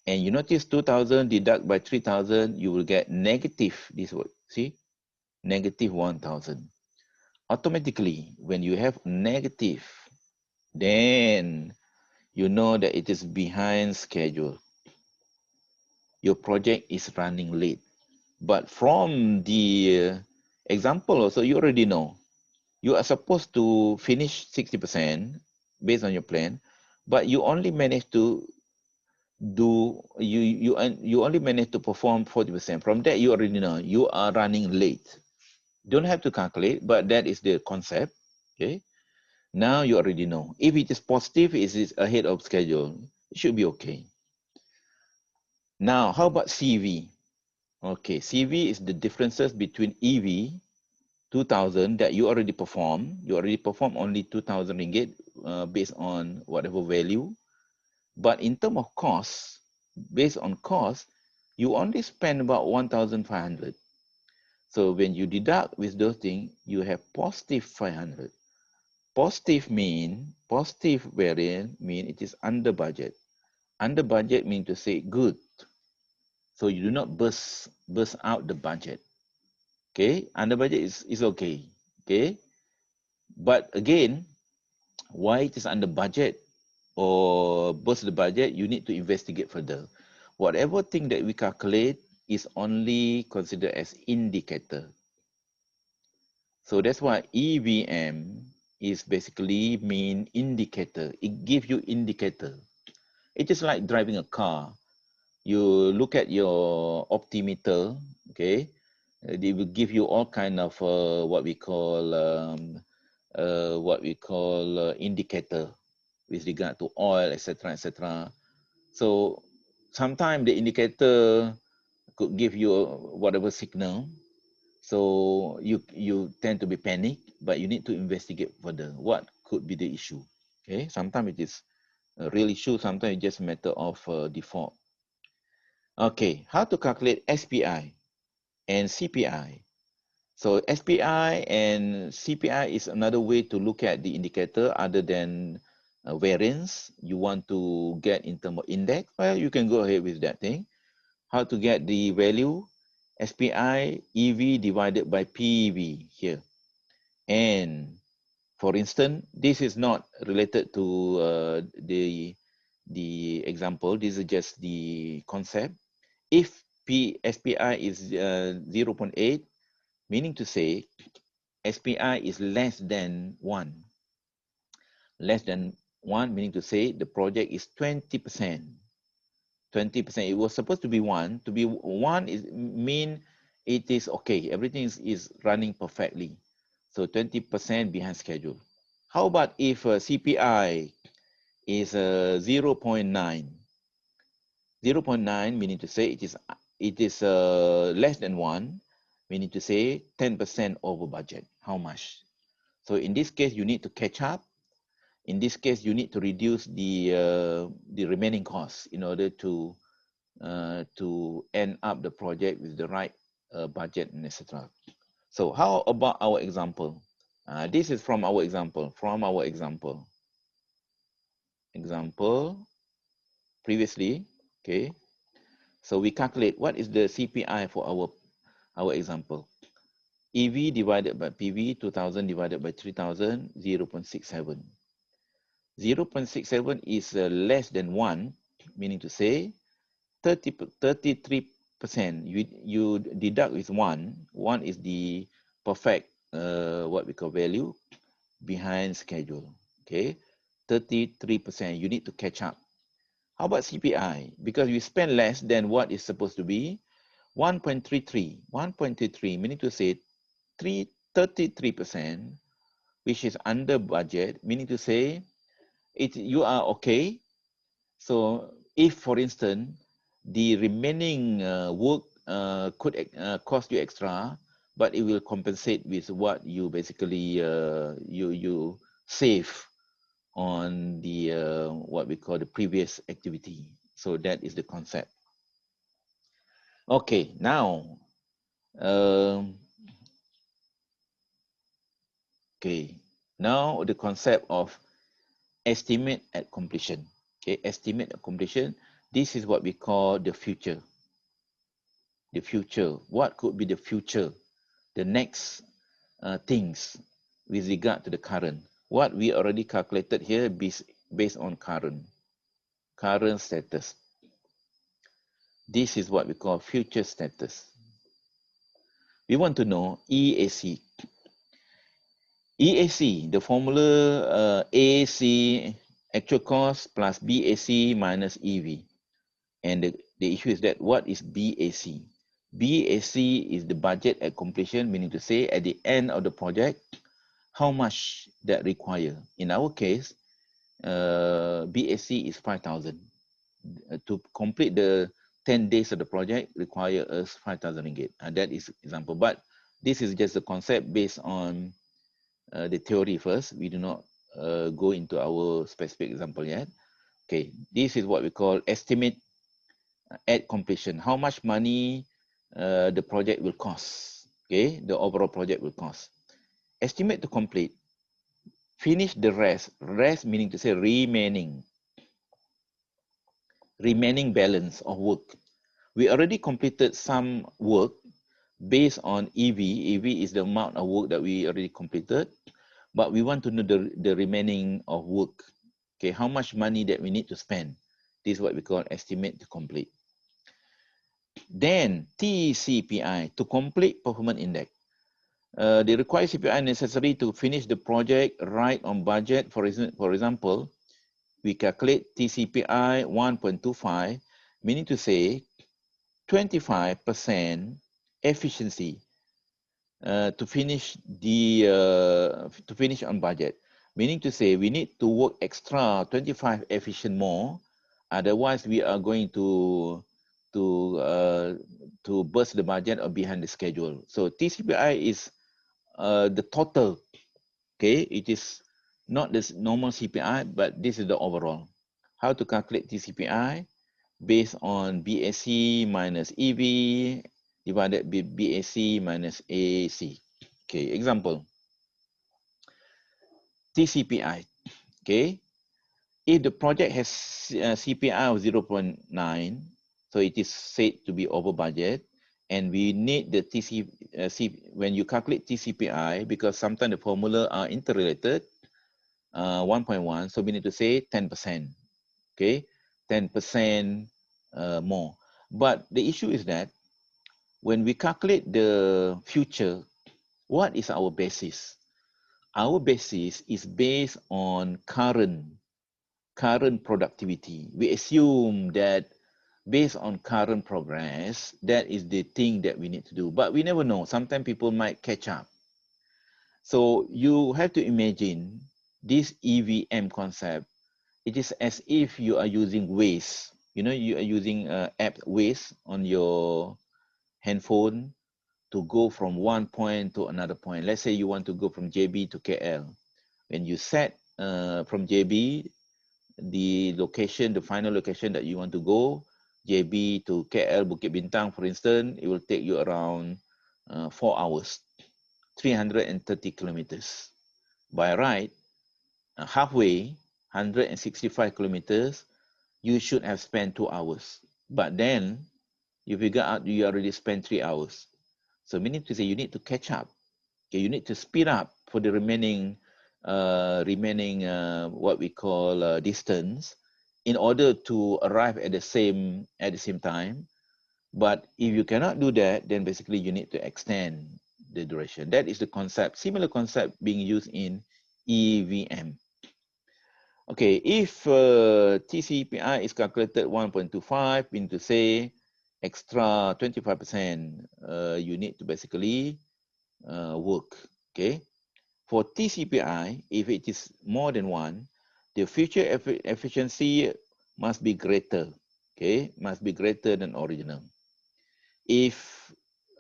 And you notice 2,000 deduct by 3,000, you will get negative, this word, see, negative 1,000. Automatically, when you have negative, then you know that it is behind schedule. Your project is running late. But from the example also, you already know, you are supposed to finish 60% based on your plan, but you only manage to you only manage to perform 40%. From that, you already know you are running late. Don't have to calculate, but that is the concept. Okay. Now you already know. If it is positive, it is ahead of schedule. It should be okay. Now, how about CV? Okay, CV is the differences between EV 2,000 that you already performed. You already performed only 2,000 ringgit based on whatever value. But in terms of cost, based on cost, you only spend about 1,500. So when you deduct with those things, you have positive 500. Positive variance mean it is under budget. Under budget mean to say good. So you do not burst out the budget. Okay, under budget is okay. Okay, but again, why it is under budget or burst the budget, you need to investigate further. Whatever thing that we calculate is only considered as indicator. So that's why EVM is basically mean indicator. It gives you indicator. It is like driving a car. You look at your optimeter, okay? They will give you all kind of what we call indicator with regard to oil, etc., etc. So sometimes the indicator could give you whatever signal. So you tend to be panic, but you need to investigate further. What could be the issue? Okay, sometimes it is a real issue. Sometimes it's just a matter of default. Okay, how to calculate SPI and CPI? So SPI and CPI is another way to look at the indicator other than variance. You want to get in terms of index, well, you can go ahead with that thing. How to get the value? SPI EV divided by PV here. And for instance, this is not related to the the example. This is just the concept. If SPI is 0.8, meaning to say SPI is less than 1. Less than 1, meaning to say the project is 20%. 20%. It was supposed to be 1. To be 1 is mean it is okay. Everything is running perfectly. So 20% behind schedule. How about if CPI is 0.9? 0.9 meaning to say it is less than 1, meaning to say 10% over budget. How much? So in this case, you need to catch up. In this case, you need to reduce the remaining costs in order to end up the project with the right budget and etc. So how about our example? This is from our example. Example previously, okay. So we calculate what is the CPI for our example. EV divided by PV, 2000 divided by 3000, 0.67. 0.67 is less than 1, meaning to say 33%. You deduct with 1. 1 is the perfect what we call value behind schedule. Okay, 33%. You need to catch up. How about CPI? Because we spend less than what is supposed to be, 1.33. 1.33 meaning to say 33%, which is under budget, meaning to say you are okay. So if, for instance, the remaining work could cost you extra, but it will compensate with what you basically you save on the what we call the previous activity. So that is the concept. Okay, now now the concept of estimate at completion. Okay, estimate at completion. This is what we call the future. The future. What could be the future? The next things with regard to the current. What we already calculated here based on current status. This is what we call future status. We want to know EAC. EAC, the formula AAC, actual cost, plus BAC minus EV. And the issue is that what is BAC? BAC is the budget at completion, meaning to say at the end of the project, how much that require. In our case, BAC is 5,000. To complete the 10 days of the project require us 5,000 ringgit. And that is example. But this is just a concept based on the theory first. We do not go into our specific example yet. Okay, this is what we call estimate at completion. How much money the project will cost. Okay, the overall project will cost. Estimate to complete. Finish the rest. Rest meaning to say remaining balance of work. We already completed some work based on EV. EV is the amount of work that we already completed, but we want to know the remaining of work. Okay, how much money that we need to spend. This is what we call estimate to complete. Then TCPI, to complete performance index. The required CPI necessary to finish the project right on budget. For example, we calculate TCPI 1.25, meaning to say 25% efficiency to finish on budget. Meaning to say we need to work extra 25 efficient more, otherwise we are going to burst the budget or behind the schedule. So TCPI is the total. Okay, it is not this normal CPI, but this is the overall. How to calculate TCPI? Based on BAC minus EV divided by BAC minus AC. Okay, example. TCPI. Okay, if the project has CPI of 0.9, so it is said to be over budget, and we need the when you calculate TCPI, because sometimes the formula are interrelated, 1.1, so we need to say 10%. Okay, 10% more. But the issue is that when we calculate the future, what is our basis? Our basis is based on current productivity. We assume that based on current progress, that is the thing that we need to do. But we never know. Sometimes people might catch up. So you have to imagine this EVM concept. It is as if you are using Waze. You know, you are using app Waze on your handphone to go from one point to another point. Let's say you want to go from JB to KL. When you set from JB, the location, the final location that you want to go, JB to KL, Bukit Bintang, for instance, it will take you around 4 hours, 330 kilometers. By right, halfway, 165 kilometers, you should have spent 2 hours. But then, you figure out you already spent 3 hours. So meaning to say you need to catch up. Okay, you need to speed up for the remaining what we call distance in order to arrive at the same time. But if you cannot do that, then basically you need to extend the duration. That is the concept, similar concept being used in EVM. Okay, if TCPI is calculated 1.25 into say extra 25%, you need to basically work. Okay, for TCPI, if it is more than 1, the future efficiency must be greater. Okay, must be greater than original. If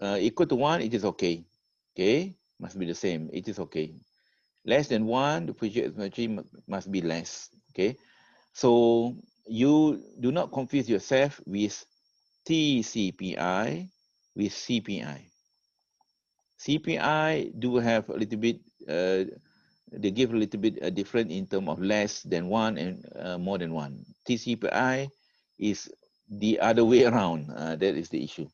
equal to 1, it is okay. Okay, must be the same. It is okay. Less than 1, the future efficiency must be less. Okay, so you do not confuse yourself with TCPI with CPI. CPI do have a little bit, they give a little bit different in terms of less than 1 and more than 1. TCPI is the other way around. That is the issue.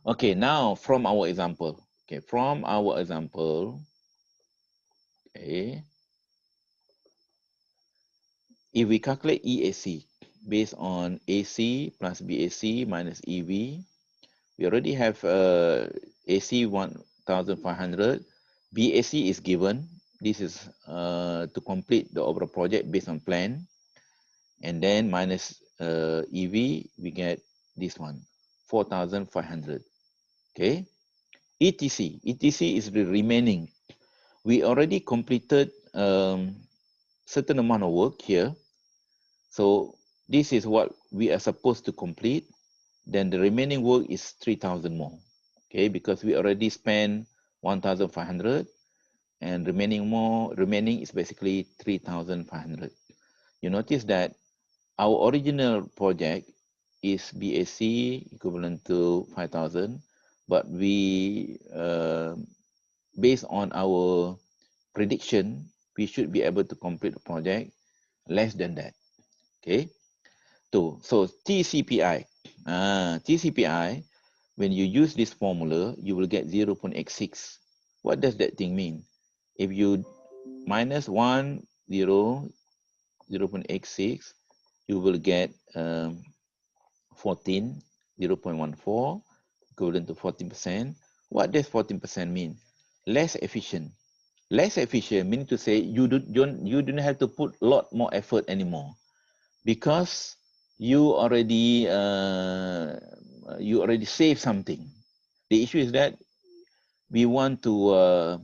Okay, now from our example. Okay, from our example, okay, if we calculate EAC based on AC plus BAC minus EV, we already have AC 1,500. BAC is given. This is to complete the overall project based on plan. And then minus EV, we get this one, 4,500. Okay. ETC is the remaining. We already completed certain amount of work here. So this is what we are supposed to complete. Then the remaining work is 3,000 more. Okay, because we already spent 1,500 and remaining is basically 3,500. You notice that our original project is BAC equivalent to 5,000, but we based on our prediction, we should be able to complete the project less than that. Okay, so TCPI, TCPI, when you use this formula, you will get 0.86. What does that thing mean? If you minus 1, 0, 0.86, you will get 14, 0.14, equivalent to 14%. What does 14% mean? Less efficient. Less efficient meaning to say you don't have to put a lot more effort anymore, because you already save something. The issue is that we want to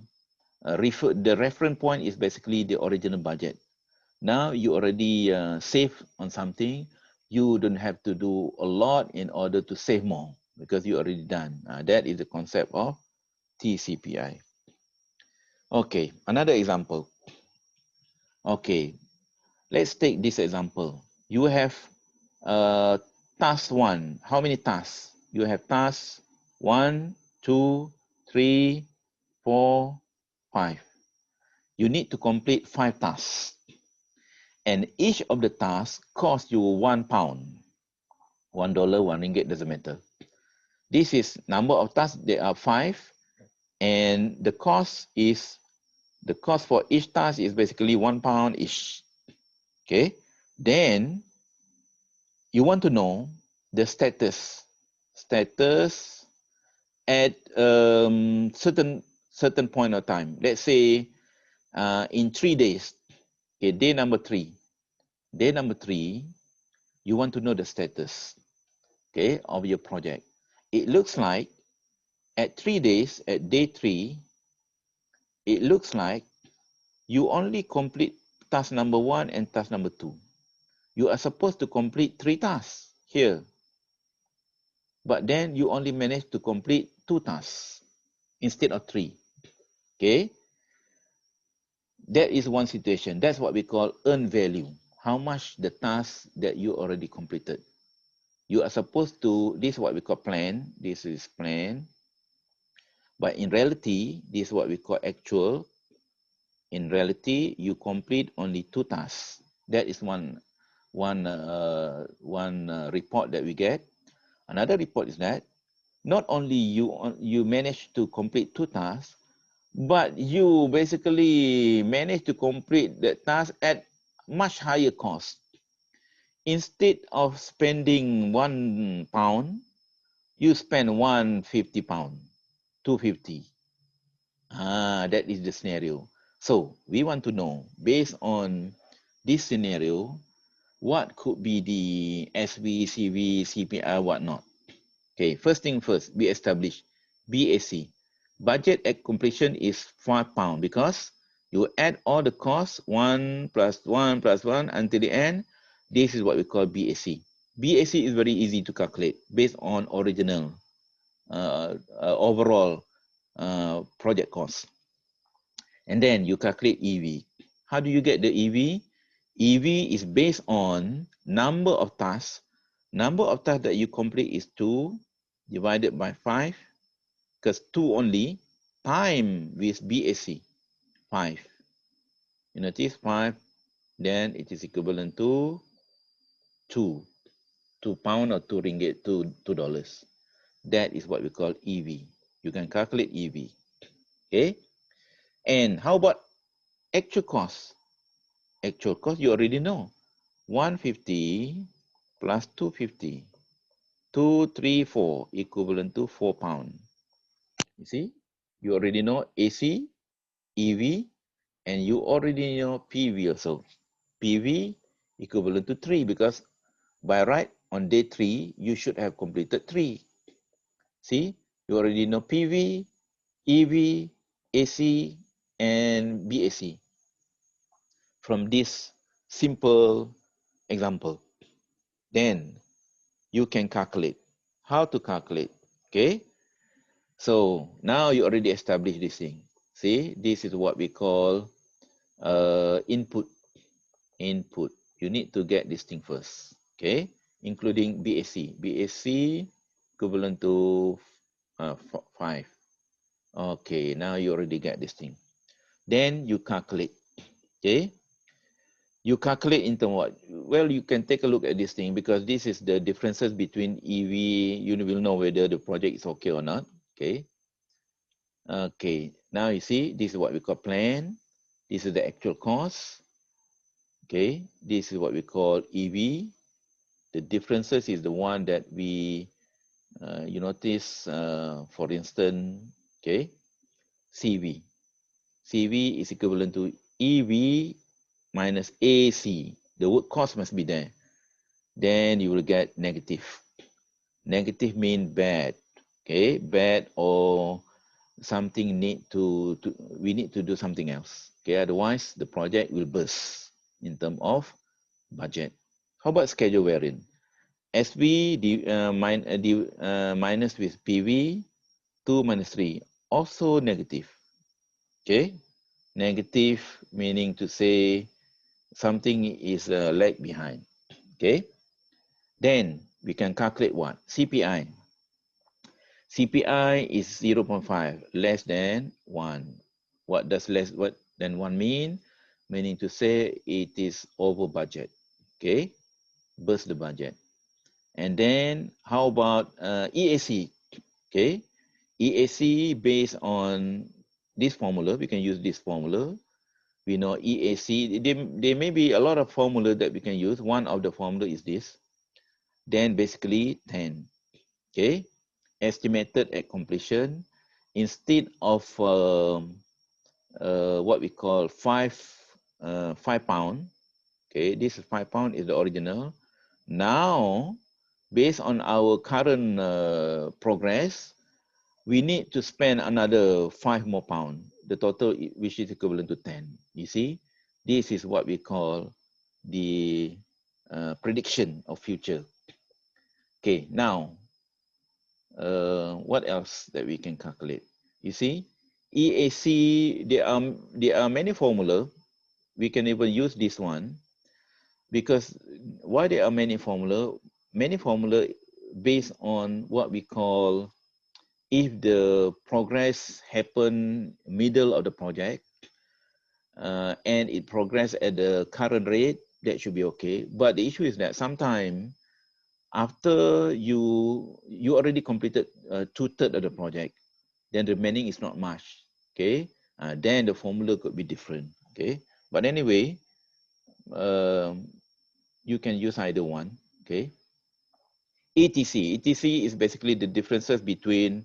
the reference point is basically the original budget. Now you already save on something. You don't have to do a lot in order to save more because you already done. That is the concept of TCPI. Okay, another example. Okay, let's take this example. You have task 1. How many tasks? You have tasks 1, 2, 3, 4, 5. You need to complete 5 tasks. And each of the tasks costs you £1. $1, RM1, doesn't matter. This is number of tasks. There are 5, and the cost for each task is basically £1 each. Okay. Then you want to know the status at certain point of time. Let's say in 3 days. Okay, day number 3. Day number 3, you want to know the status, okay, of your project. It looks like at 3 days, at day 3, it looks like you only complete task number 1 and task number 2. You are supposed to complete 3 tasks here, but then you only managed to complete 2 tasks instead of 3. Okay, that is one situation. That's what we call earned value. How much the task that you already completed. You are supposed to, this is what we call plan. This is plan. But in reality, this is what we call actual. In reality, you complete only 2 tasks. That is one report that we get. Another report is that not only you manage to complete 2 tasks, but you basically manage to complete the task at much higher cost. Instead of spending £1, you spend £150, £250. That is the scenario. So we want to know, based on this scenario, what could be the SV, CV, CPI, whatnot. Okay, first thing first, we establish BAC. Budget at completion is £5 because you add all the costs, 1 plus 1 plus 1 until the end. This is what we call BAC. BAC is very easy to calculate based on original overall project cost. And then you calculate EV. How do you get the EV? EV is based on number of tasks. Number of tasks that you complete is 2 divided by 5, because 2 only, time with BAC, 5. You notice 5, then it is equivalent to 2 pound or 2 ringgit, $2. That is what we call EV. You can calculate EV. Okay. And how about actual cost? Actual cost you already know. 150 plus 250. 234 equivalent to £4. You see, you already know AC, EV, and you already know PV also. PV equivalent to 3 because by right on day 3 you should have completed 3. See, you already know PV, EV, AC, and BAC from this simple example. Then you can calculate. How to calculate? Okay. So now you already established this thing. See, this is what we call input. Input. You need to get this thing first. Okay, including BAC. BAC equivalent to 5. Okay, now you already get this thing. Then you calculate. Okay, you calculate into what? Well, you can take a look at this thing because this is the differences between EV. You will know whether the project is okay or not. Okay. Okay, now you see, this is what we call plan. This is the actual cost. Okay, this is what we call EV. The differences is the one that we, you notice, for instance, okay, CV. CV is equivalent to EV minus AC. The word cost must be there. Then you will get negative. Negative mean bad. Okay, bad or something we need to do something else. Okay, otherwise the project will burst in terms of budget. How about schedule variant? SV minus with PV, 2 minus 3, also negative. Okay, negative meaning to say something is lag behind. Okay, then we can calculate what? CPI. CPI is 0.5, less than 1. What does less than 1 mean? Meaning to say it is over budget. Okay, burst the budget. And then how about EAC? Okay, EAC based on this formula, we can use this formula. We know EAC, there may be a lot of formula that we can use. One of the formula is this. then basically 10. Okay, estimated at completion, instead of what we call 5 £5. Okay, this is £5 is the original. Now, based on our current progress, we need to spend another £5 more. The total, which is equivalent to 10. You see, this is what we call the prediction of future. Okay, now, what else that we can calculate? You see, EAC, there are many formula. We can even use this one, because why there are many formula? Many formula based on what we call, if the progress happen middle of the project, and it progress at the current rate, that should be okay. But the issue is that sometimes after you already completed 2/3 of the project, then the remaining is not much. Okay, then the formula could be different. Okay, but anyway, you can use either one. Okay, ETC is basically the differences between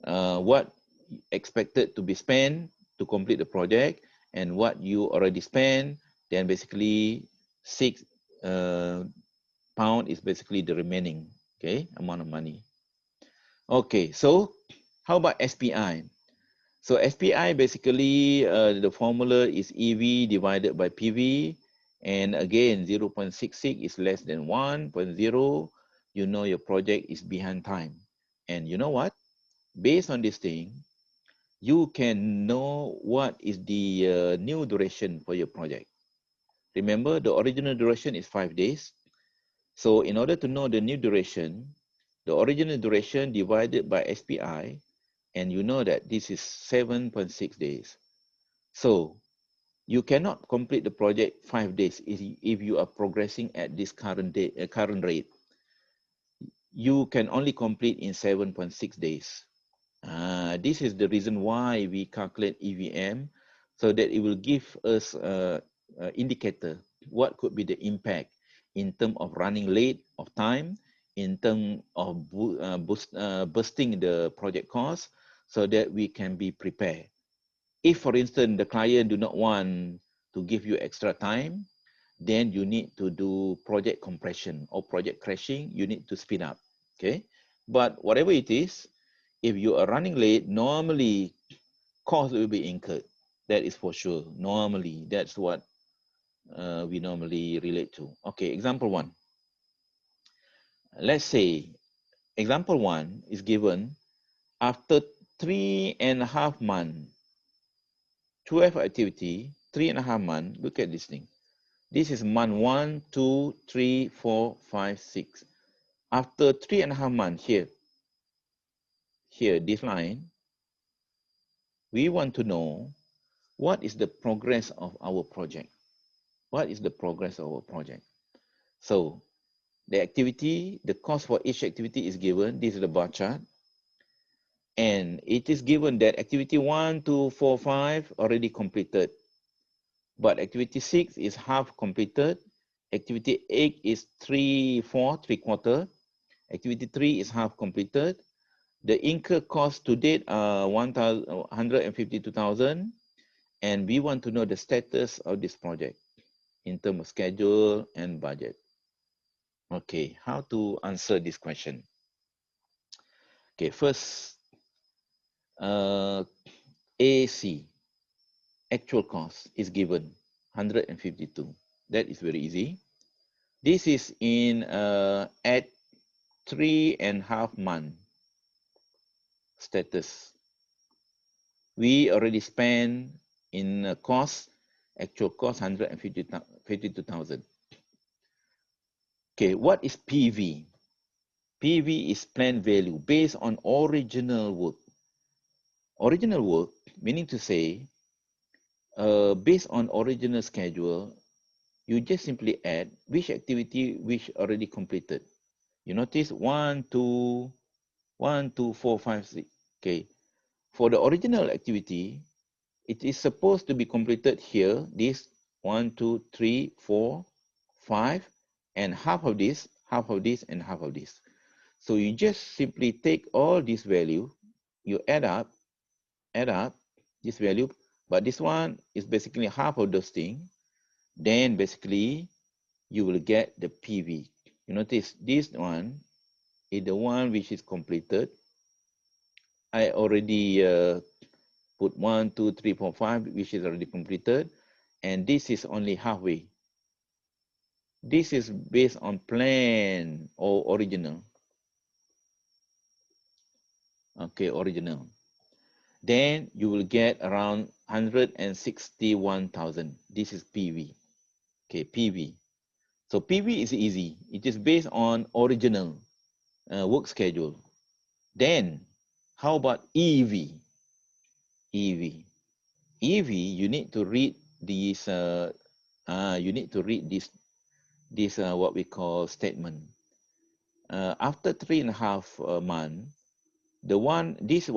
what expected to be spent to complete the project and what you already spent. Then basically £6 is basically the remaining, okay, amount of money. Okay, so how about SPI? So SPI basically the formula is EV divided by PV, and again 0.66 is less than 1.0. You know your project is behind time, and you know what? Based on this thing, you can know what is the new duration for your project. Remember, the original duration is 5 days. So in order to know the new duration, the original duration divided by SPI, and you know that this is 7.6 days. So you cannot complete the project 5 days if you are progressing at this current rate. You can only complete in 7.6 days. This is the reason why we calculate EVM, so that it will give us an indicator what could be the impact in terms of running late of time, in terms of boosting the project cost, so that we can be prepared. If, for instance, the client do not want to give you extra time, then you need to do project compression or project crashing. You need to speed up. Okay, but whatever it is, if you are running late, normally cost will be incurred. That is for sure. Normally, that's what we normally relate to. Okay, example 1. Let's say example 1 is given after 3.5 months, 12 activity, 3.5 months. Look at this thing. This is month 1, 2, 3, 4, 5, 6. After 3.5 months, here, this line, we want to know what is the progress of our project. What is the progress of our project? So the activity, the cost for each activity is given. This is the bar chart. And it is given that activity 1, 2, 4, 5 already completed. But activity 6 is half completed. Activity 8 is 3/4. Activity 3 is half completed. The incurred cost to date are 152,000. And we want to know the status of this project in terms of schedule and budget. Okay, how to answer this question? Okay, first, AC, actual cost is given 152. That is very easy. This is in at 3.5 month status. We already spent in cost, actual cost 152,000. Okay, what is PV? PV is planned value based on original work. Original work, meaning to say, based on original schedule, you just simply add which activity which already completed. You notice 1, 2, 1, 2, 4, 5, 6. Okay, for the original activity, it is supposed to be completed here. This 1, 2, 3, 4, 5, and half of this half of this, and half of this. So you just simply take all this value, you add up this value, but this one is basically half of those things. Then basically you will get the PV. You notice this one is the one which is completed. I already put 1, 2, 3, 4, 5, which is already completed, and this is only halfway. This is based on plan or original. Okay, original. Then you will get around 161,000. This is PV. Okay, PV. So PV is easy. It is based on original work schedule. Then, how about EV? EV. EV, you need to read these. You need to read this what we call statement. After 3.5 months, this is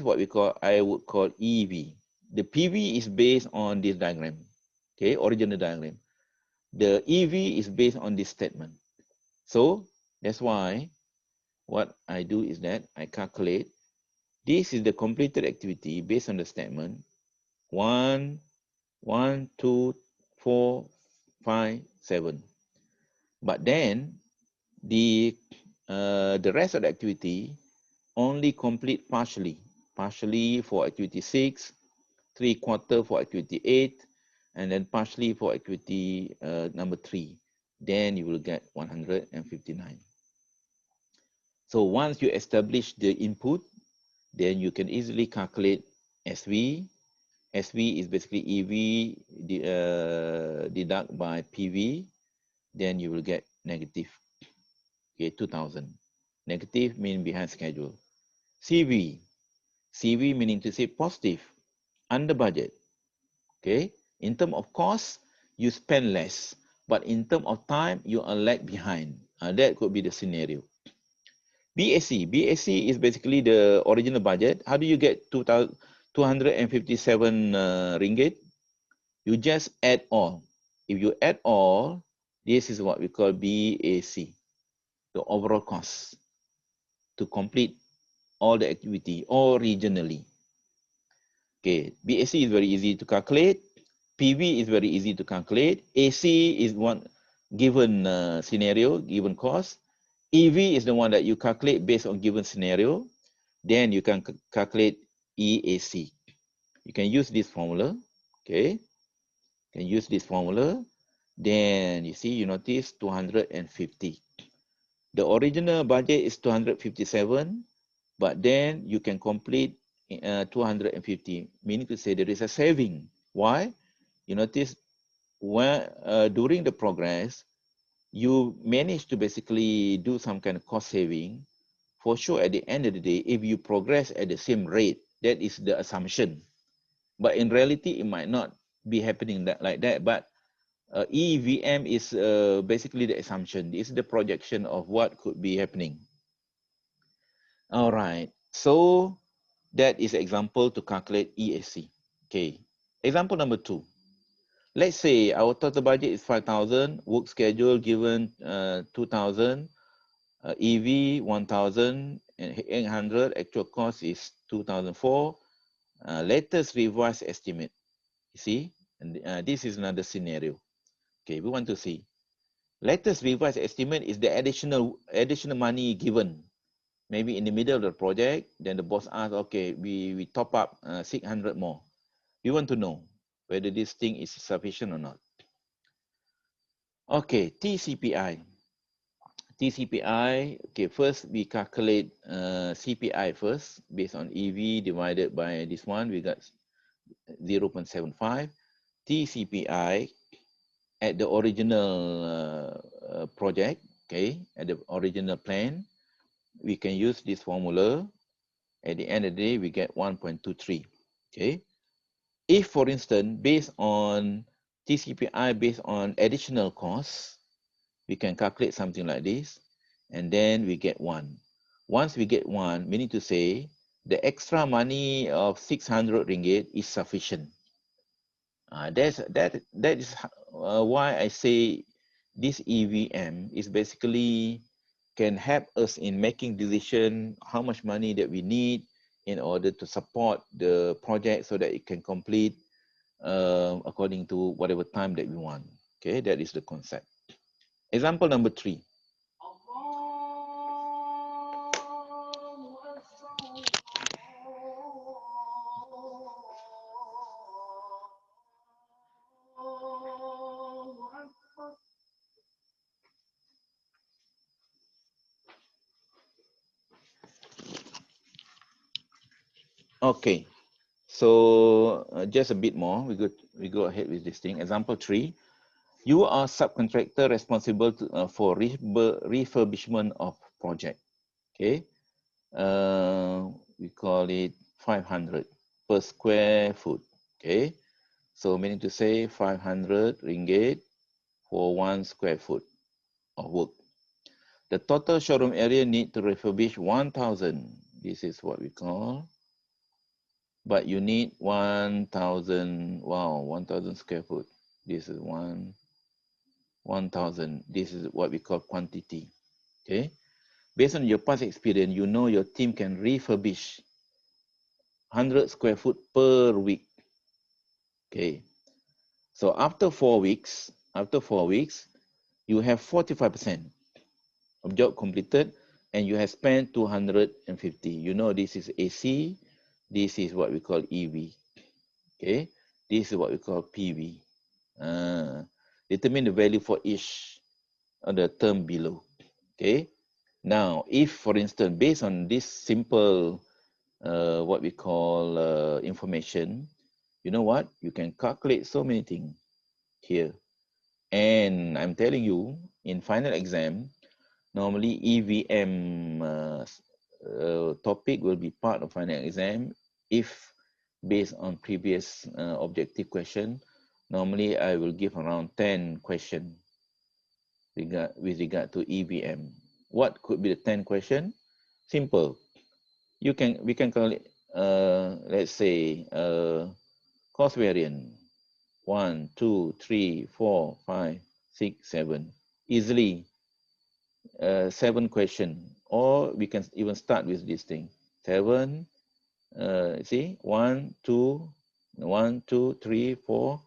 what we call, I would call EV. The PV is based on this diagram. Okay, original diagram. The EV is based on this statement. So that's why what I do is that I calculate. This is the completed activity based on the statement. 1, 1, 2, 4, 5, 7. But then the rest of the activity only complete partially for activity 6, 3/4 for activity 8, and then partially for activity number 3. Then you will get 159. So once you establish the input, then you can easily calculate SV. SV is basically EV deduct by PV. Then you will get negative. Okay, 2,000. Negative means behind schedule. CV. CV meaning to say positive, under budget. Okay, in terms of cost, you spend less, but in terms of time, you are lag behind. That could be the scenario. BAC. BAC is basically the original budget. How do you get 257 ringgit? You just add all. If you add all, this is what we call BAC, the overall cost to complete all the activity originally. Okay, BAC is very easy to calculate. PV is very easy to calculate. AC is one given scenario, given cost. EV is the one that you calculate based on given scenario. Then you can calculate EAC. You can use this formula. Okay, you can use this formula. Then you see, you notice 250. The original budget is 257, but then you can complete 250, meaning to say there is a saving. Why? You notice when during the progress, you manage to basically do some kind of cost saving. For sure, at the end of the day, if you progress at the same rate, that is the assumption. But in reality, it might not be happening like that. But EVM is basically the assumption. It's the projection of what could be happening. All right. So that is example to calculate EAC. Okay. Example number 2. Let's say our total budget is 5,000, work schedule given 2,000, EV 1,800, actual cost is 2,004, latest revised estimate. You see, and this is another scenario. Okay, we want to see. Latest revised estimate is the additional money given. Maybe in the middle of the project, then the boss asks, okay, we top up 600 more. We want to know whether this thing is sufficient or not. Okay, TCPI. TCPI, okay, first we calculate CPI first, based on EV divided by this one, we got 0.75. TCPI at the original project, okay, at the original plan, we can use this formula. At the end of the day, we get 1.23, okay. If, for instance, based on TCPI based on additional costs, we can calculate something like this, and then we get 1. Once we get 1, meaning to say the extra money of 600 ringgit is sufficient. That is why I say this EVM is basically can help us in making decision how much money that we need in order to support the project so that it can complete according to whatever time that we want. Okay, that is the concept. Example number 3. Okay, so just a bit more. We go ahead with this thing. Example 3. You are subcontractor responsible for refurbishment of project. Okay, we call it 500 per square foot. Okay, so meaning to say 500 ringgit for 1 square foot of work. The total showroom area need to refurbish 1,000. This is what we call. But you need 1,000. Wow, 1,000 square foot. This is 1,000. This is what we call quantity. Okay. Based on your past experience, you know your team can refurbish 100 square foot per week. Okay. So after 4 weeks, you have 45% of job completed and you have spent 250. You know this is AC, this is what we call EV. Okay. This is what we call PV. Determine the value for each of the term below. Okay. Now, if for instance, based on this simple what we call information, you know what? You can calculate so many things here. And I'm telling you, in final exam, normally EVM topic will be part of final exam. If based on previous objective question, normally I will give around 10 questions with regard to EVM. What could be the 10 question? Simple. We can call it let's say cost variance 1, 2, 3, 4, 5, 6, 7. Easily 7 question, or we can even start with this thing 7. See 1, 2, 1, 2, 3, 4,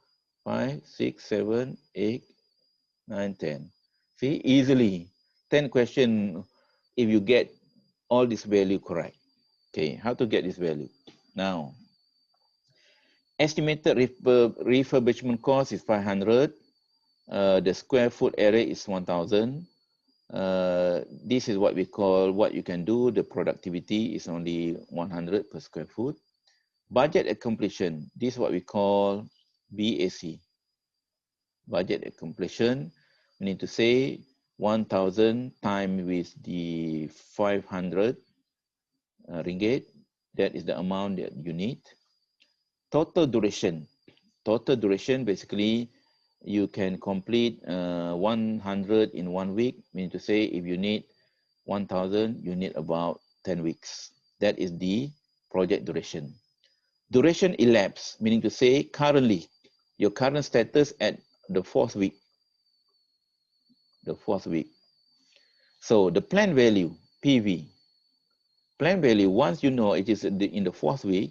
5, 6, 7, 8, 9, 10. See, easily 10 question if you get all this value correct. Okay, how to get this value? Now, estimated refurbishment cost is 500. The square foot area is 1,000. This is what we call, what you can do. The productivity is only 100 per square foot. Budget at completion, this is what we call BAC. Budget at completion, we need to say 1,000 times with the 500 ringgit. That is the amount that you need. Total duration. Total duration, basically, you can complete 100 in 1 week. Meaning to say, if you need 1,000, you need about 10 weeks. That is the project duration. Duration elapsed, meaning to say, currently, your current status at the 4th week. The 4th week. So the planned value, PV. Planned value, once you know it is in the 4th week,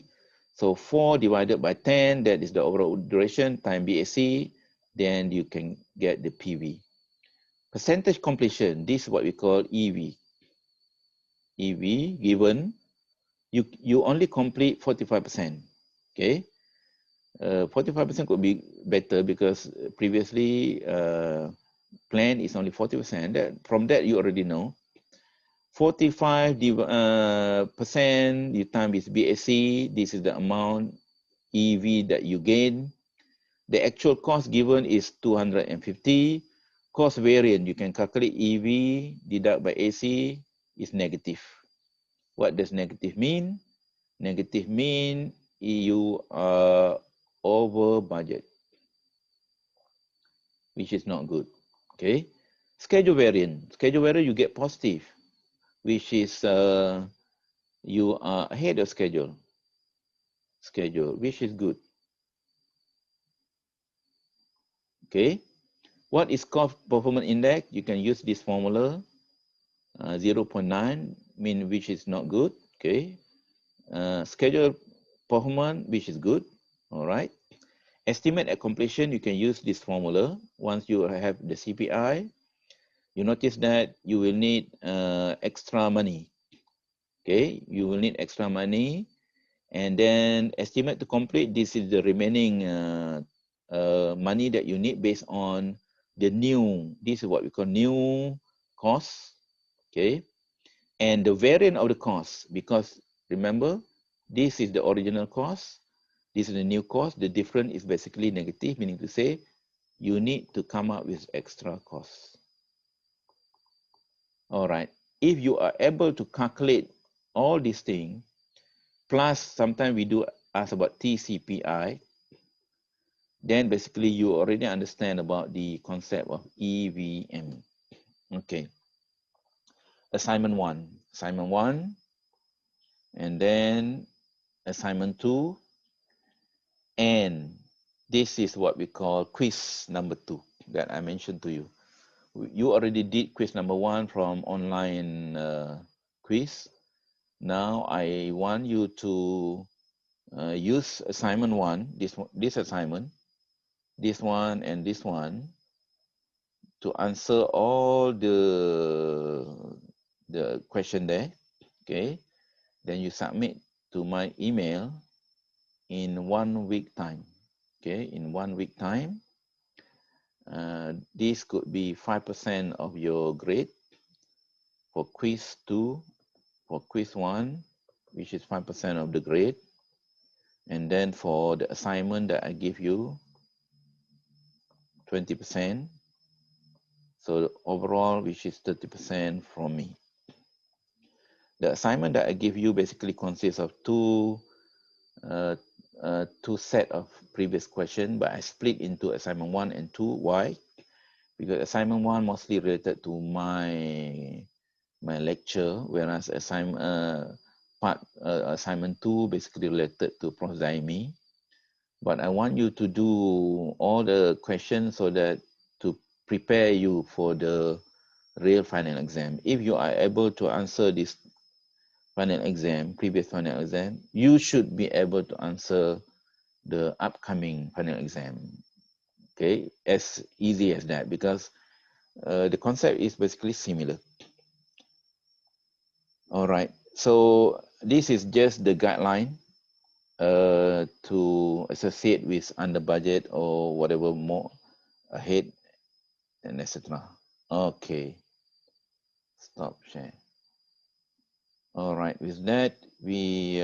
so 4 divided by 10, that is the overall duration, time BAC, then you can get the PV. Percentage completion, this is what we call EV. EV given, you only complete 45%. Okay, 45% could be better because previously plan is only 40%. From that, you already know. 45% you time is BAC. This is the amount EV that you gain. The actual cost given is 250. Cost variance, you can calculate EV deduct by AC is negative. What does negative mean? Negative mean you are over budget, which is not good. Okay. Schedule variance. Schedule variance, you get positive, which is you are ahead of schedule. Schedule, which is good. Okay. What is cost performance index? You can use this formula, 0.9, mean which is not good. Okay. Schedule performance, which is good. All right. Estimate at completion, you can use this formula. Once you have the CPI, you notice that you will need extra money. Okay, you will need extra money. And then estimate to complete, this is the remaining money that you need based on the new, this is what we call new cost. Okay, and the variance of the cost, because remember, this is the original cost, this is the new cost, the difference is basically negative, meaning to say you need to come up with extra costs. All right, if you are able to calculate all these things, plus sometimes we do ask about Tcpi, then basically you already understand about the concept of EVM. Okay, assignment 1, and then assignment 2, and this is what we call quiz number 2 that I mentioned to you. You already did quiz number 1 from online quiz. Now I want you to use assignment 1, this assignment, this one and this one, to answer all the question there. Okay, then you submit to my email in 1 week time. Okay, in 1 week time. This could be 5% of your grade for quiz 2, for quiz 1, which is 5% of the grade. And then for the assignment that I give you, 20%. So overall, which is 30% from me. The assignment that I give you basically consists of two set of previous question, but I split into assignment 1 and 2. Why? Because assignment 1 mostly related to my lecture, whereas assignment 2 basically related to Prof. Zaimi. But I want you to do all the questions so that to prepare you for the real final exam. If you are able to answer this final exam, previous final exam, you should be able to answer the upcoming final exam. Okay, as easy as that, because the concept is basically similar. All right, so this is just the guideline to associate with under budget or whatever more ahead and etc. Okay, stop share. All right, with that we